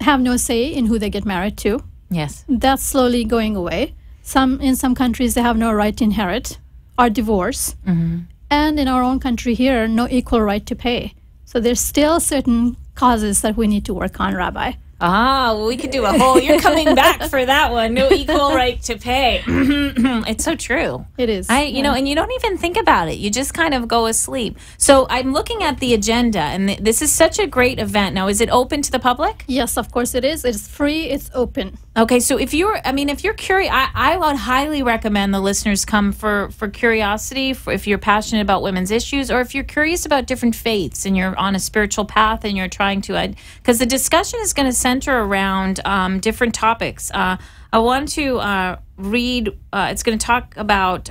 have no say in who they get married to. Yes. That's slowly going away. In some countries, they have no right to inherit or divorce. And in our own country here, no equal right to pay. So there's still certain causes that we need to work on, Rabbi. Well, we could do a whole, you're coming back for that one. No equal right to pay. It's so true. It is. And you don't even think about it. You just kind of go asleep. So I'm looking at the agenda, and this is such a great event. Now, is it open to the public? Yes, of course it is. It's free. It's open. Okay, so if you're curious, I would highly recommend the listeners come for curiosity, if you're passionate about women's issues, or if you're curious about different faiths and you're on a spiritual path and you're trying to, because the discussion is going to center around different topics. I want to read, it's going to talk about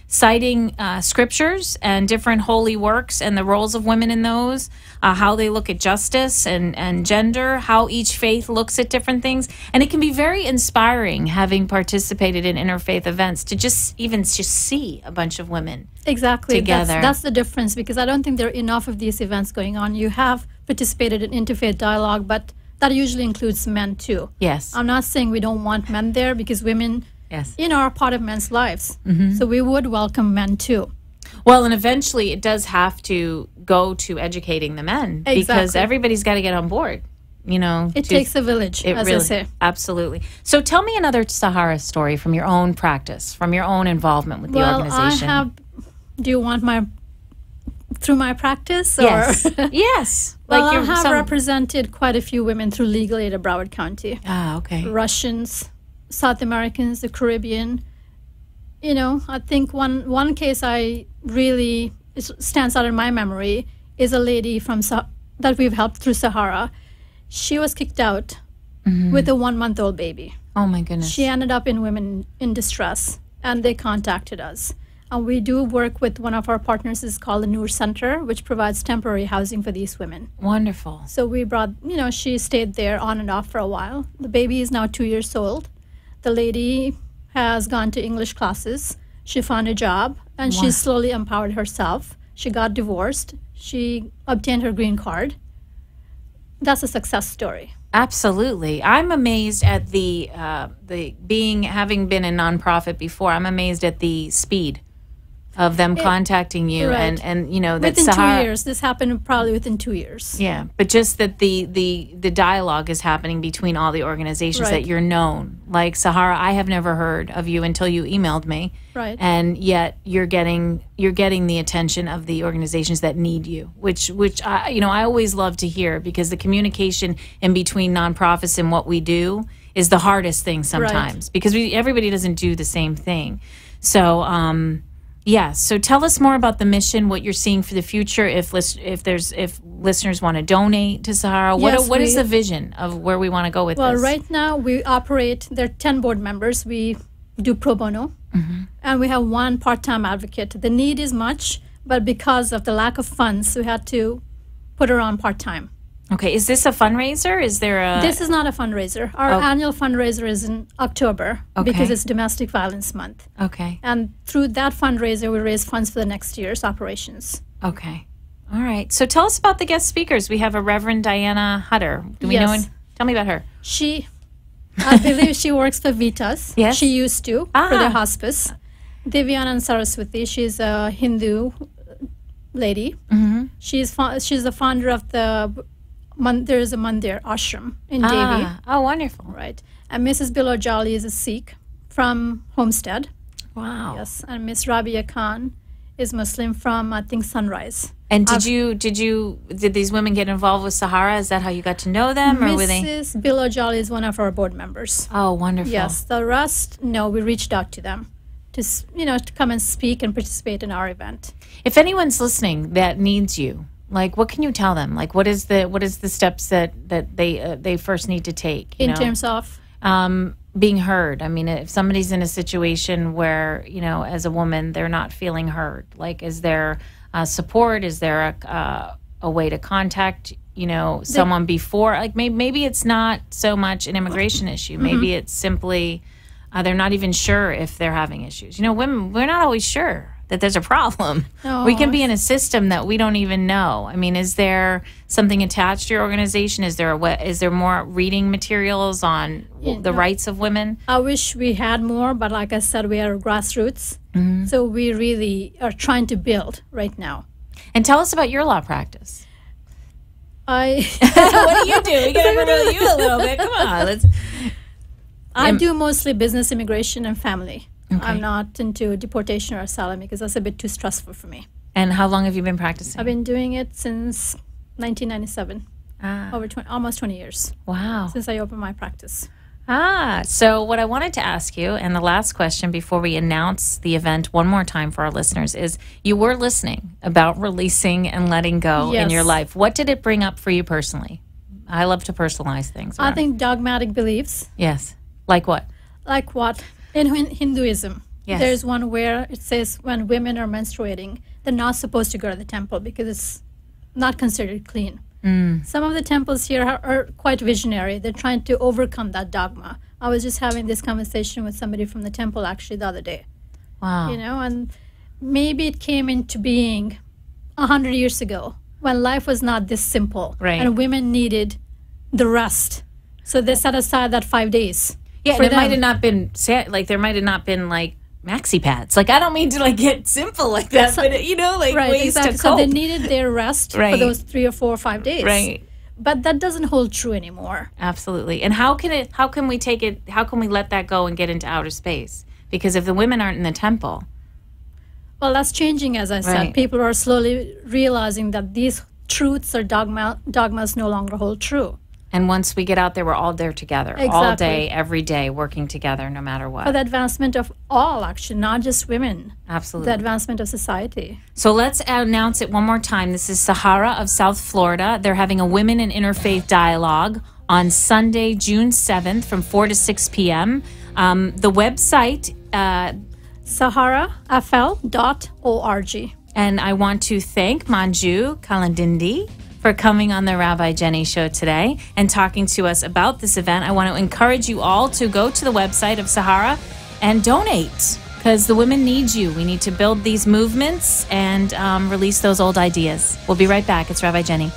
citing scriptures and different holy works and the roles of women in those, how they look at justice and gender, how each faith looks at different things. And it can be very inspiring, having participated in interfaith events, to just see a bunch of women exactly together. That's the difference, because I don't think there are enough of these events going on. You have participated in interfaith dialogue, but that usually includes men too. Yes. I'm not saying we don't want men there, because women, are part of men's lives. So we would welcome men too. Well, and eventually it does have to go to educating the men, because everybody's got to get on board. It takes a village, as I say. Absolutely. So tell me another Sahara story from your own practice, from your own involvement with the organization. Do you want through my practice? Yes. Yes. Well, I have represented quite a few women through Legal Aid of Broward County. Okay. Russians, South Americans, the Caribbean. I think one case it stands out in my memory is a lady that we've helped through Sahara. She was kicked out with a 1-month-old baby. Oh, my goodness. She ended up in Women in Distress, and they contacted us. And we do work with one of our partners, is called the Noor Center, which provides temporary housing for these women. Wonderful. So we brought, she stayed there on and off for a while. The baby is now 2 years old. The lady has gone to English classes. She found a job, and she slowly empowered herself. She got divorced. She obtained her green card. That's a success story. Absolutely. I'm amazed at having been a nonprofit before, I'm amazed at the speed of them contacting you. Right. And that within Sahara, 2 years. This happened probably within 2 years. Yeah, but just that the dialogue is happening between all the organizations that you're known. Like Sahara, I have never heard of you until you emailed me. Right. And yet you're getting the attention of the organizations that need you, which I always love to hear, because the communication in between nonprofits and what we do is the hardest thing sometimes, because everybody doesn't do the same thing. So so tell us more about the mission, what you're seeing for the future. If listeners want to donate to Sahara, what is the vision of where we want to go with this? Well, right now we operate. There are 10 board members. We do pro bono, and we have 1 part-time advocate. The need is much, but because of the lack of funds, we had to put her on part-time. Okay, is this a fundraiser? Is there a... This is not a fundraiser. Our annual fundraiser is in October, because it's Domestic Violence Month. Okay. And through that fundraiser, we raise funds for the next year's operations. Okay. All right. So tell us about the guest speakers. We have a Reverend Diana Hutter. Do we know? Tell me about her. I believe she works for Vitas. Yes. She used to for the hospice. Divyanan Saraswati, she's a Hindu lady. She's the founder of there is a mandir ashram in Devi. Oh, wonderful. Right. And Mrs. Bilal Jolly is a Sikh from Homestead. Wow. Yes. And Miss Rabia Khan is Muslim from, I think, Sunrise. And did these women get involved with Sahara? Is that how you got to know them, or were they? Mrs. Bilal Jolly is one of our board members. Oh, wonderful. Yes. The rest, no, we reached out to them to come and speak and participate in our event. If anyone's listening that needs you, like, what can you tell them? Like, what is the steps that they first need to take in terms of being heard? I mean, if somebody's in a situation where as a woman they're not feeling heard, like, is there support? Is there a way to contact someone before? Like, maybe it's not so much an immigration issue. Maybe it's simply they're not even sure if they're having issues. Women, we're not always sure that there's a problem. No. We can be in a system that we don't even know. I mean, is there something attached to your organization? Is there more reading materials on the rights of women? I wish we had more, but like I said, we are grassroots. So we really are trying to build right now. And tell us about your law practice. What do you do? We got to know you a little bit. Come on. I do mostly business, immigration, and family. Okay. I'm not into deportation or asylum because that's a bit too stressful for me. And how long have you been practicing? I've been doing it since 1997. Almost 20 years. Wow. Since I opened my practice. So what I wanted to ask you, and the last question before we announce the event one more time for our listeners, is you were listening about releasing and letting go in your life. What did it bring up for you personally? I love to personalize things. I think dogmatic beliefs. Yes. Like what? Like what? In Hinduism, there's one where it says when women are menstruating, they're not supposed to go to the temple because it's not considered clean. Some of the temples here are quite visionary. They're trying to overcome that dogma. I was just having this conversation with somebody from the temple actually the other day. Wow. And maybe it came into being 100 years ago when life was not this simple. Right. And women needed the rest. So they set aside that 5 days. Yeah, and it might have not been there might have not been maxi pads. I don't mean to get simple like that, but ways to cope. So they needed their rest for those 3 or 4 or 5 days. Right. But that doesn't hold true anymore. Absolutely. And how can we let that go and get into outer space? Because if the women aren't in the temple. Well, that's changing, as I said. People are slowly realizing that these truths or dogmas no longer hold true. And once we get out there, we're all there together, all day, every day, working together, no matter what. For the advancement of all, actually, not just women. Absolutely. The advancement of society. So let's announce it one more time. This is Sahara of South Florida. They're having a Women in Interfaith Dialogue on Sunday, June 7th from 4 to 6 p.m. The website, saharafl.org. And I want to thank Manju Kalandindi for coming on the Rabbi Jenny Show today and talking to us about this event. I want to encourage you all to go to the website of Sahara and donate, because the women need you. We need to build these movements and release those old ideas. We'll be right back. It's Rabbi Jenny.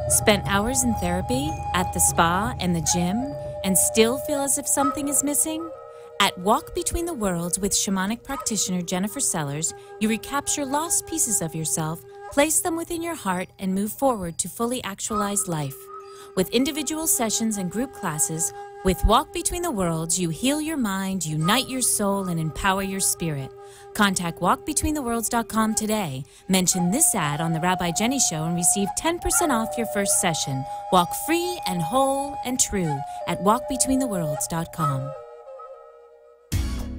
Spent hours in therapy, at the spa and the gym, and still feel as if something is missing? At Walk Between the Worlds with shamanic practitioner Jennifer Sellers, you recapture lost pieces of yourself, place them within your heart, and move forward to fully actualize life. With individual sessions and group classes, with Walk Between the Worlds, you heal your mind, unite your soul, and empower your spirit. Contact walkbetweentheworlds.com today. Mention this ad on the Rabbi Jenny Show and receive 10% off your first session. Walk free and whole and true at walkbetweentheworlds.com.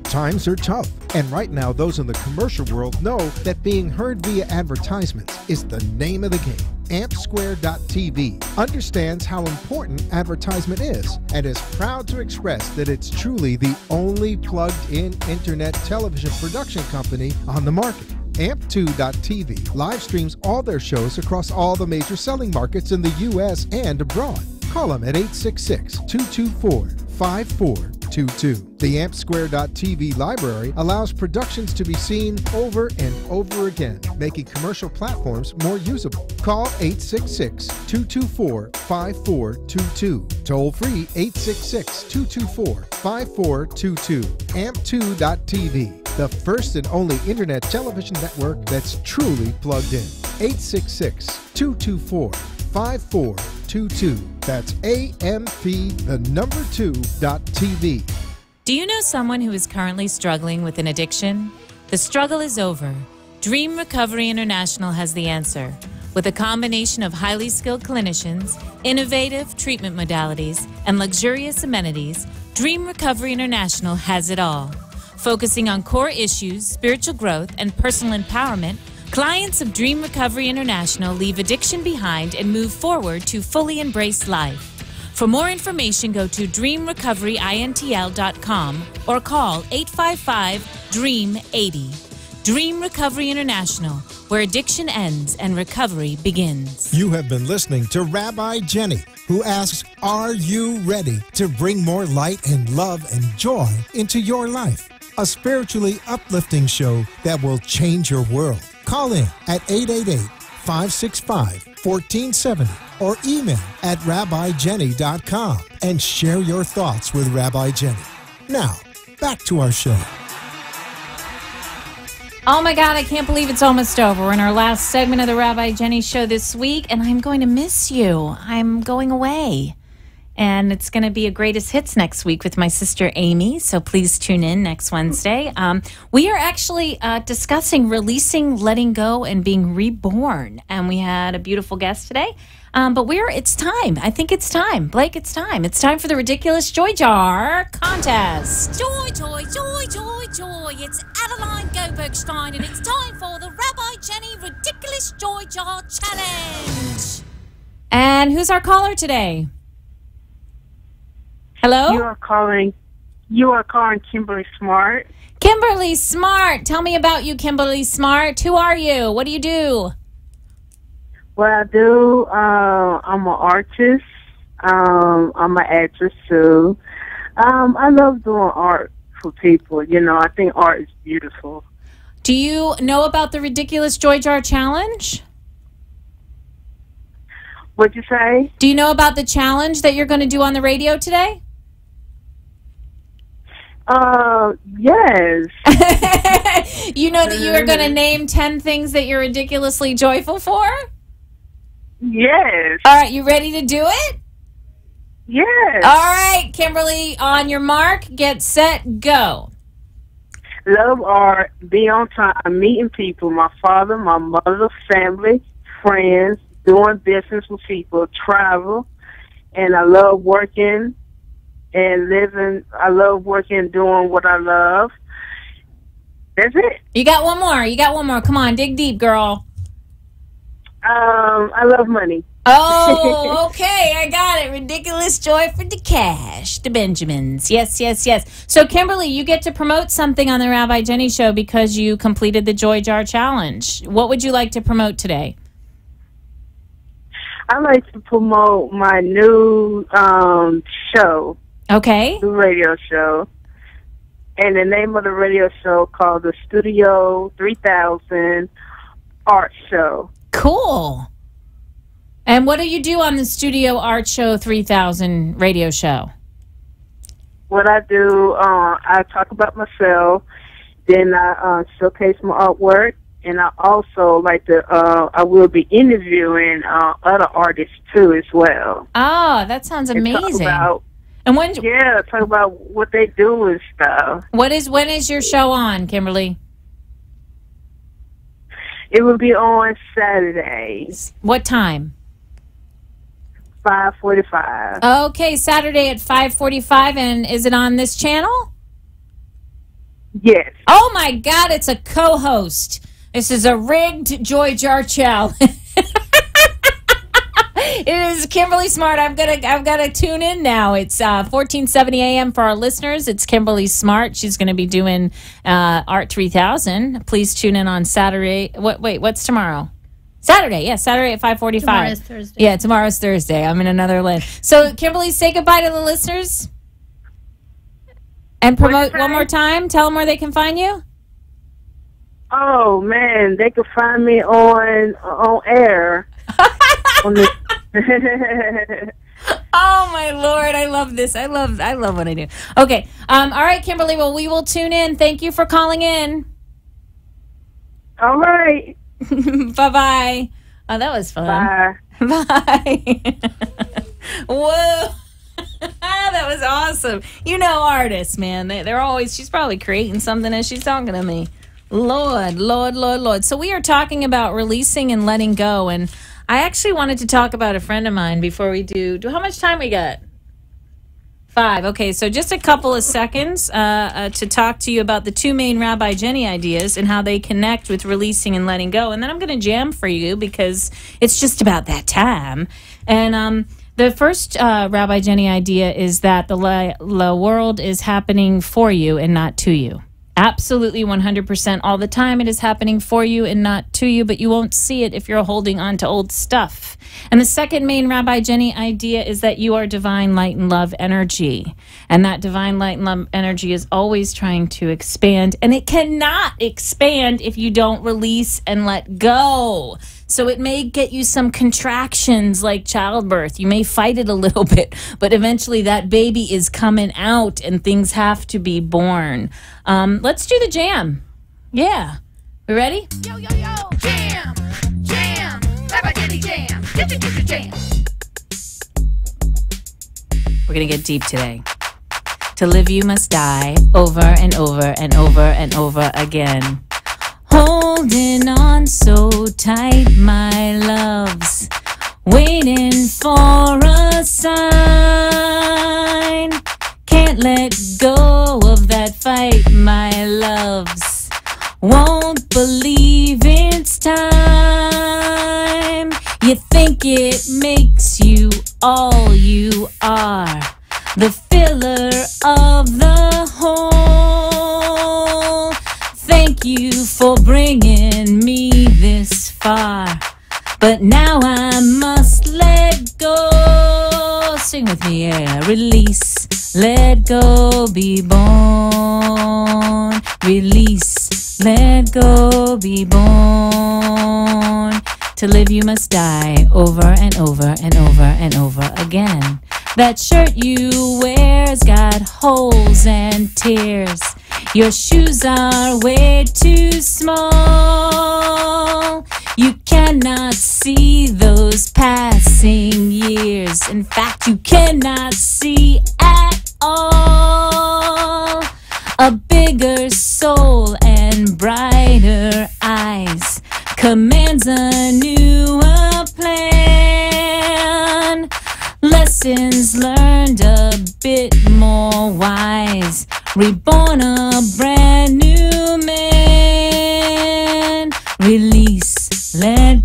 Times are tough, and right now those in the commercial world know that being heard via advertisements is the name of the game. AmpSquare.tv understands how important advertisement is and is proud to express that it's truly the only plugged-in internet television production company on the market. Amp2.tv live streams all their shows across all the major selling markets in the U.S. and abroad. Call them at 866-224-5422. The AmpSquare.tv library allows productions to be seen over and over again, making commercial platforms more usable. Call 866-224-5422. Toll free 866-224-5422. Amp2.tv, the first and only internet television network that's truly plugged in. 866-224-5422. That's AMP2.TV. Do you know someone who is currently struggling with an addiction? The struggle is over. Dream Recovery International has the answer. With a combination of highly skilled clinicians, innovative treatment modalities, and luxurious amenities, Dream Recovery International has it all. Focusing on core issues, spiritual growth, and personal empowerment, clients of Dream Recovery International leave addiction behind and move forward to fully embrace life. For more information, go to dreamrecoveryintl.com or call 855-DREAM-80. Dream Recovery International, where addiction ends and recovery begins. You have been listening to Rabbi Jenny, who asks, are you ready to bring more light and love and joy into your life? A spiritually uplifting show that will change your world. Call in at 888-565-1470 or email at rabbijenny.com and share your thoughts with Rabbi Jenny. Now, back to our show. Oh my God, I can't believe it's almost over. We're in our last segment of the Rabbi Jenny Show this week, and I'm going to miss you. I'm going away. And it's going to be a greatest hits next week with my sister Amy, so please tune in next Wednesday. We are actually discussing releasing, letting go, and being reborn. And we had a beautiful guest today. But it's time. I think it's time. Blake, it's time. It's time for the Ridiculous Joy Jar contest. Joy, joy, joy, joy, joy. It's Adeline Gobergstein, and it's time for the Rabbi Jenny Ridiculous Joy Jar Challenge. And who's our caller today? Hello? You are calling Kimberly Smart. Kimberly Smart. Tell me about you, Kimberly Smart. Who are you? What do you do? What I do, I'm an artist. I'm an actress too. I love doing art for people. You know, I think art is beautiful. Do you know about the Ridiculous Joy Jar Challenge? What'd you say? Do you know about the challenge that you're going to do on the radio today? Yes. You know that you are going to name 10 things that you're ridiculously joyful for? Yes. All right, you ready to do it? Yes. All right, Kimberly, on your mark, get set, go. Love art, be on time, meeting people, my father, my mother, family, friends, doing business with people, travel, and I love working and living. I love working and doing what I love. That's it. You got one more. You got one more. Come on, dig deep, girl. I love money. Oh, okay. I got it. Ridiculous joy for the cash. The Benjamins. Yes, yes, yes. So, Kimberly, you get to promote something on the Rabbi Jenny Show because you completed the Joy Jar Challenge. What would you like to promote today? I like to promote my new show. Okay. New radio show. And the name of the radio show called the Studio 3000 Art Show. Cool. And what do you do on the Studio Art Show 3000 radio show? What I do, I talk about myself, then I showcase my artwork, and I also like to, I will be interviewing other artists too as well. Oh, that sounds amazing. And when? Yeah, talk about what they do and stuff. When is your show on, Kimberly? It will be on Saturdays. What time? 5:45. Okay, Saturday at 5:45, and is it on this channel? Yes. Oh my God, it's a co-host. This is a rigged Joy Jar Challenge. It is Kimberly Smart. I've got to tune in now. It's 1470 a.m. for our listeners. It's Kimberly Smart. She's going to be doing Art 3000. Please tune in on Saturday. What's tomorrow? Saturday. Yeah, Saturday at 5:45. Tomorrow's Thursday. Yeah, tomorrow's Thursday. I'm in another land. So, Kimberly, say goodbye to the listeners. And promote one more time. Tell them where they can find you. Oh man, they can find me on air. On the Oh my Lord, I love this. I love what I do. Okay. All right, Kimberly, well, we will tune in. Thank you for calling in. All right. Bye-bye. Oh, that was fun. Bye. Bye. Whoa. That was awesome. You know artists, man. They're always, she's probably creating something as she's talking to me. Lord. So we are talking about releasing and letting go, and I actually wanted to talk about a friend of mine before we do how much time we got? 5. Okay, so just a couple of seconds to talk to you about the 2 main Rabbi Jenny ideas and how they connect with releasing and letting go. And then I'm going to jam for you because it's just about that time. And the first Rabbi Jenny idea is that the world is happening for you and not to you. Absolutely 100% all the time it is happening for you and not to you, but you won't see it if you're holding on to old stuff. And the second main Rabbi Jenny idea is that you are divine light and love energy. And that divine light and love energy is always trying to expand, and it cannot expand if you don't release and let go. So it may get you some contractions like childbirth. You may fight it a little bit, but eventually that baby is coming out and things have to be born. Let's do the jam. Yeah. We ready? Yo, jam, Rabbi Jenny jam, get your jam. We're going to get deep today. To live you must die over and over and over and over again. Holding on so tight, my loves, waiting for a sign. Can't let go of that fight, my loves. Won't believe it's time. You think it makes you all you are, the filler of the whole. Thank you for bringing me this far, but now I must let go. Sing with me, yeah. Release, let go, be born. Release, let go, be born. To live you must die over and over and over and over again. That shirt you wear's got holes and tears. Your shoes are way too small. You cannot see those passing years. In fact, you cannot see at all. A bigger soul and brighter eyes commands a newer plan. Lessons learned a bit more wise. Reborn a brand new man.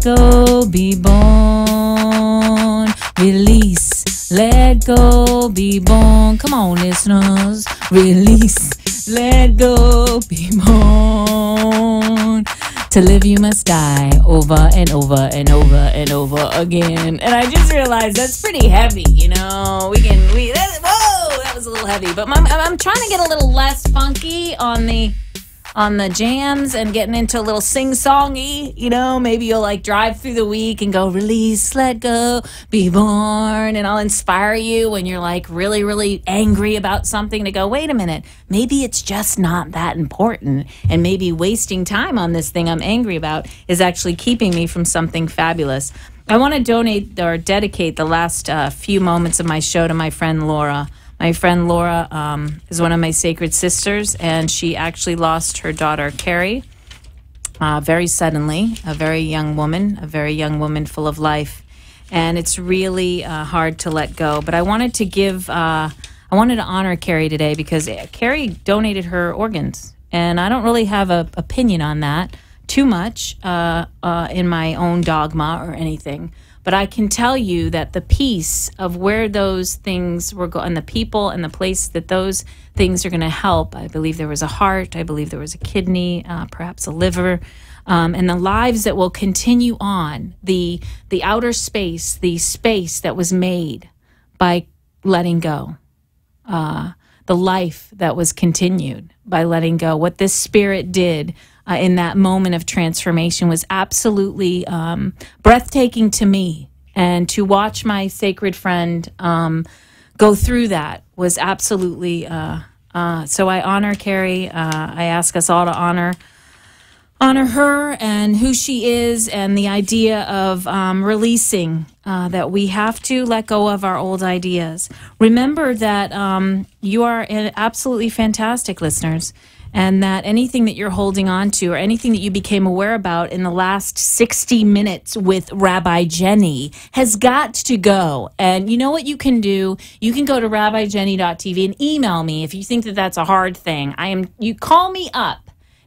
go, be born. Release, let go, be born. Come on, listeners. Release, let go, be born. To live you must die over and over and over and over again. And I just realized that's pretty heavy, you know. Whoa, that was a little heavy. But I'm trying to get a little less funky on the jams and getting into a little sing-songy, you know. Maybe you'll like drive through the week and go, release, let go, be born, and I'll inspire you when you're like really, really angry about something to go, wait a minute, maybe it's just not that important, and maybe wasting time on this thing I'm angry about is actually keeping me from something fabulous. I want to donate or dedicate the last few moments of my show to my friend Laura. My friend Laura is one of my sacred sisters, and she actually lost her daughter, Carrie, very suddenly, a very young woman full of life. And it's really hard to let go. But I wanted to honor Carrie today because Carrie donated her organs. And I don't really have an opinion on that too much in my own dogma or anything. But I can tell you that the piece of where those things were going, and the people and the place that those things are going to help, I believe there was a heart, I believe there was a kidney, perhaps a liver, and the lives that will continue on, the outer space, the space that was made by letting go, the life that was continued by letting go. What this spirit did in that moment of transformation was absolutely breathtaking to me. And to watch my sacred friend go through that was absolutely, so I honor Carrie. I ask us all to honor her and who she is, and the idea of releasing, that we have to let go of our old ideas. Remember that you are absolutely fantastic, listeners, and that anything that you're holding on to or anything that you became aware about in the last 60 minutes with Rabbi Jenny has got to go. And you know what you can do? You can go to rabbijenny.tv and email me if you think that that's a hard thing. You call me up.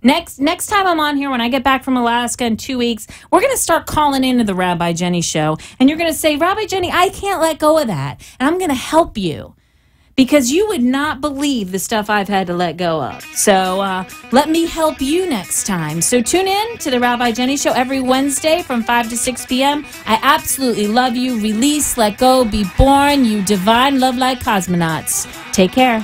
Next time I'm on here, when I get back from Alaska in 2 weeks, we're going to start calling into the Rabbi Jenny show. And you're going to say, Rabbi Jenny, I can't let go of that. And I'm going to help you. Because you would not believe the stuff I've had to let go of. So let me help you next time. So tune in to the Rabbi Jenny Show every Wednesday from 5 to 6 p.m. I absolutely love you. Release, let go, be born, you divine love like cosmonauts. Take care.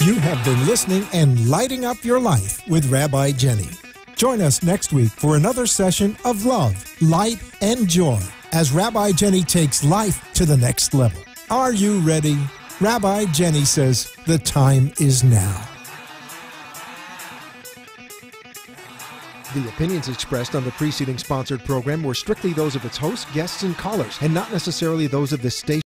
You have been listening and lighting up your life with Rabbi Jenny. Join us next week for another session of love, light, and joy as Rabbi Jenny takes life to the next level. Are you ready? Rabbi Jenny says the time is now. The opinions expressed on the preceding sponsored program were strictly those of its hosts, guests, and callers, and not necessarily those of this station.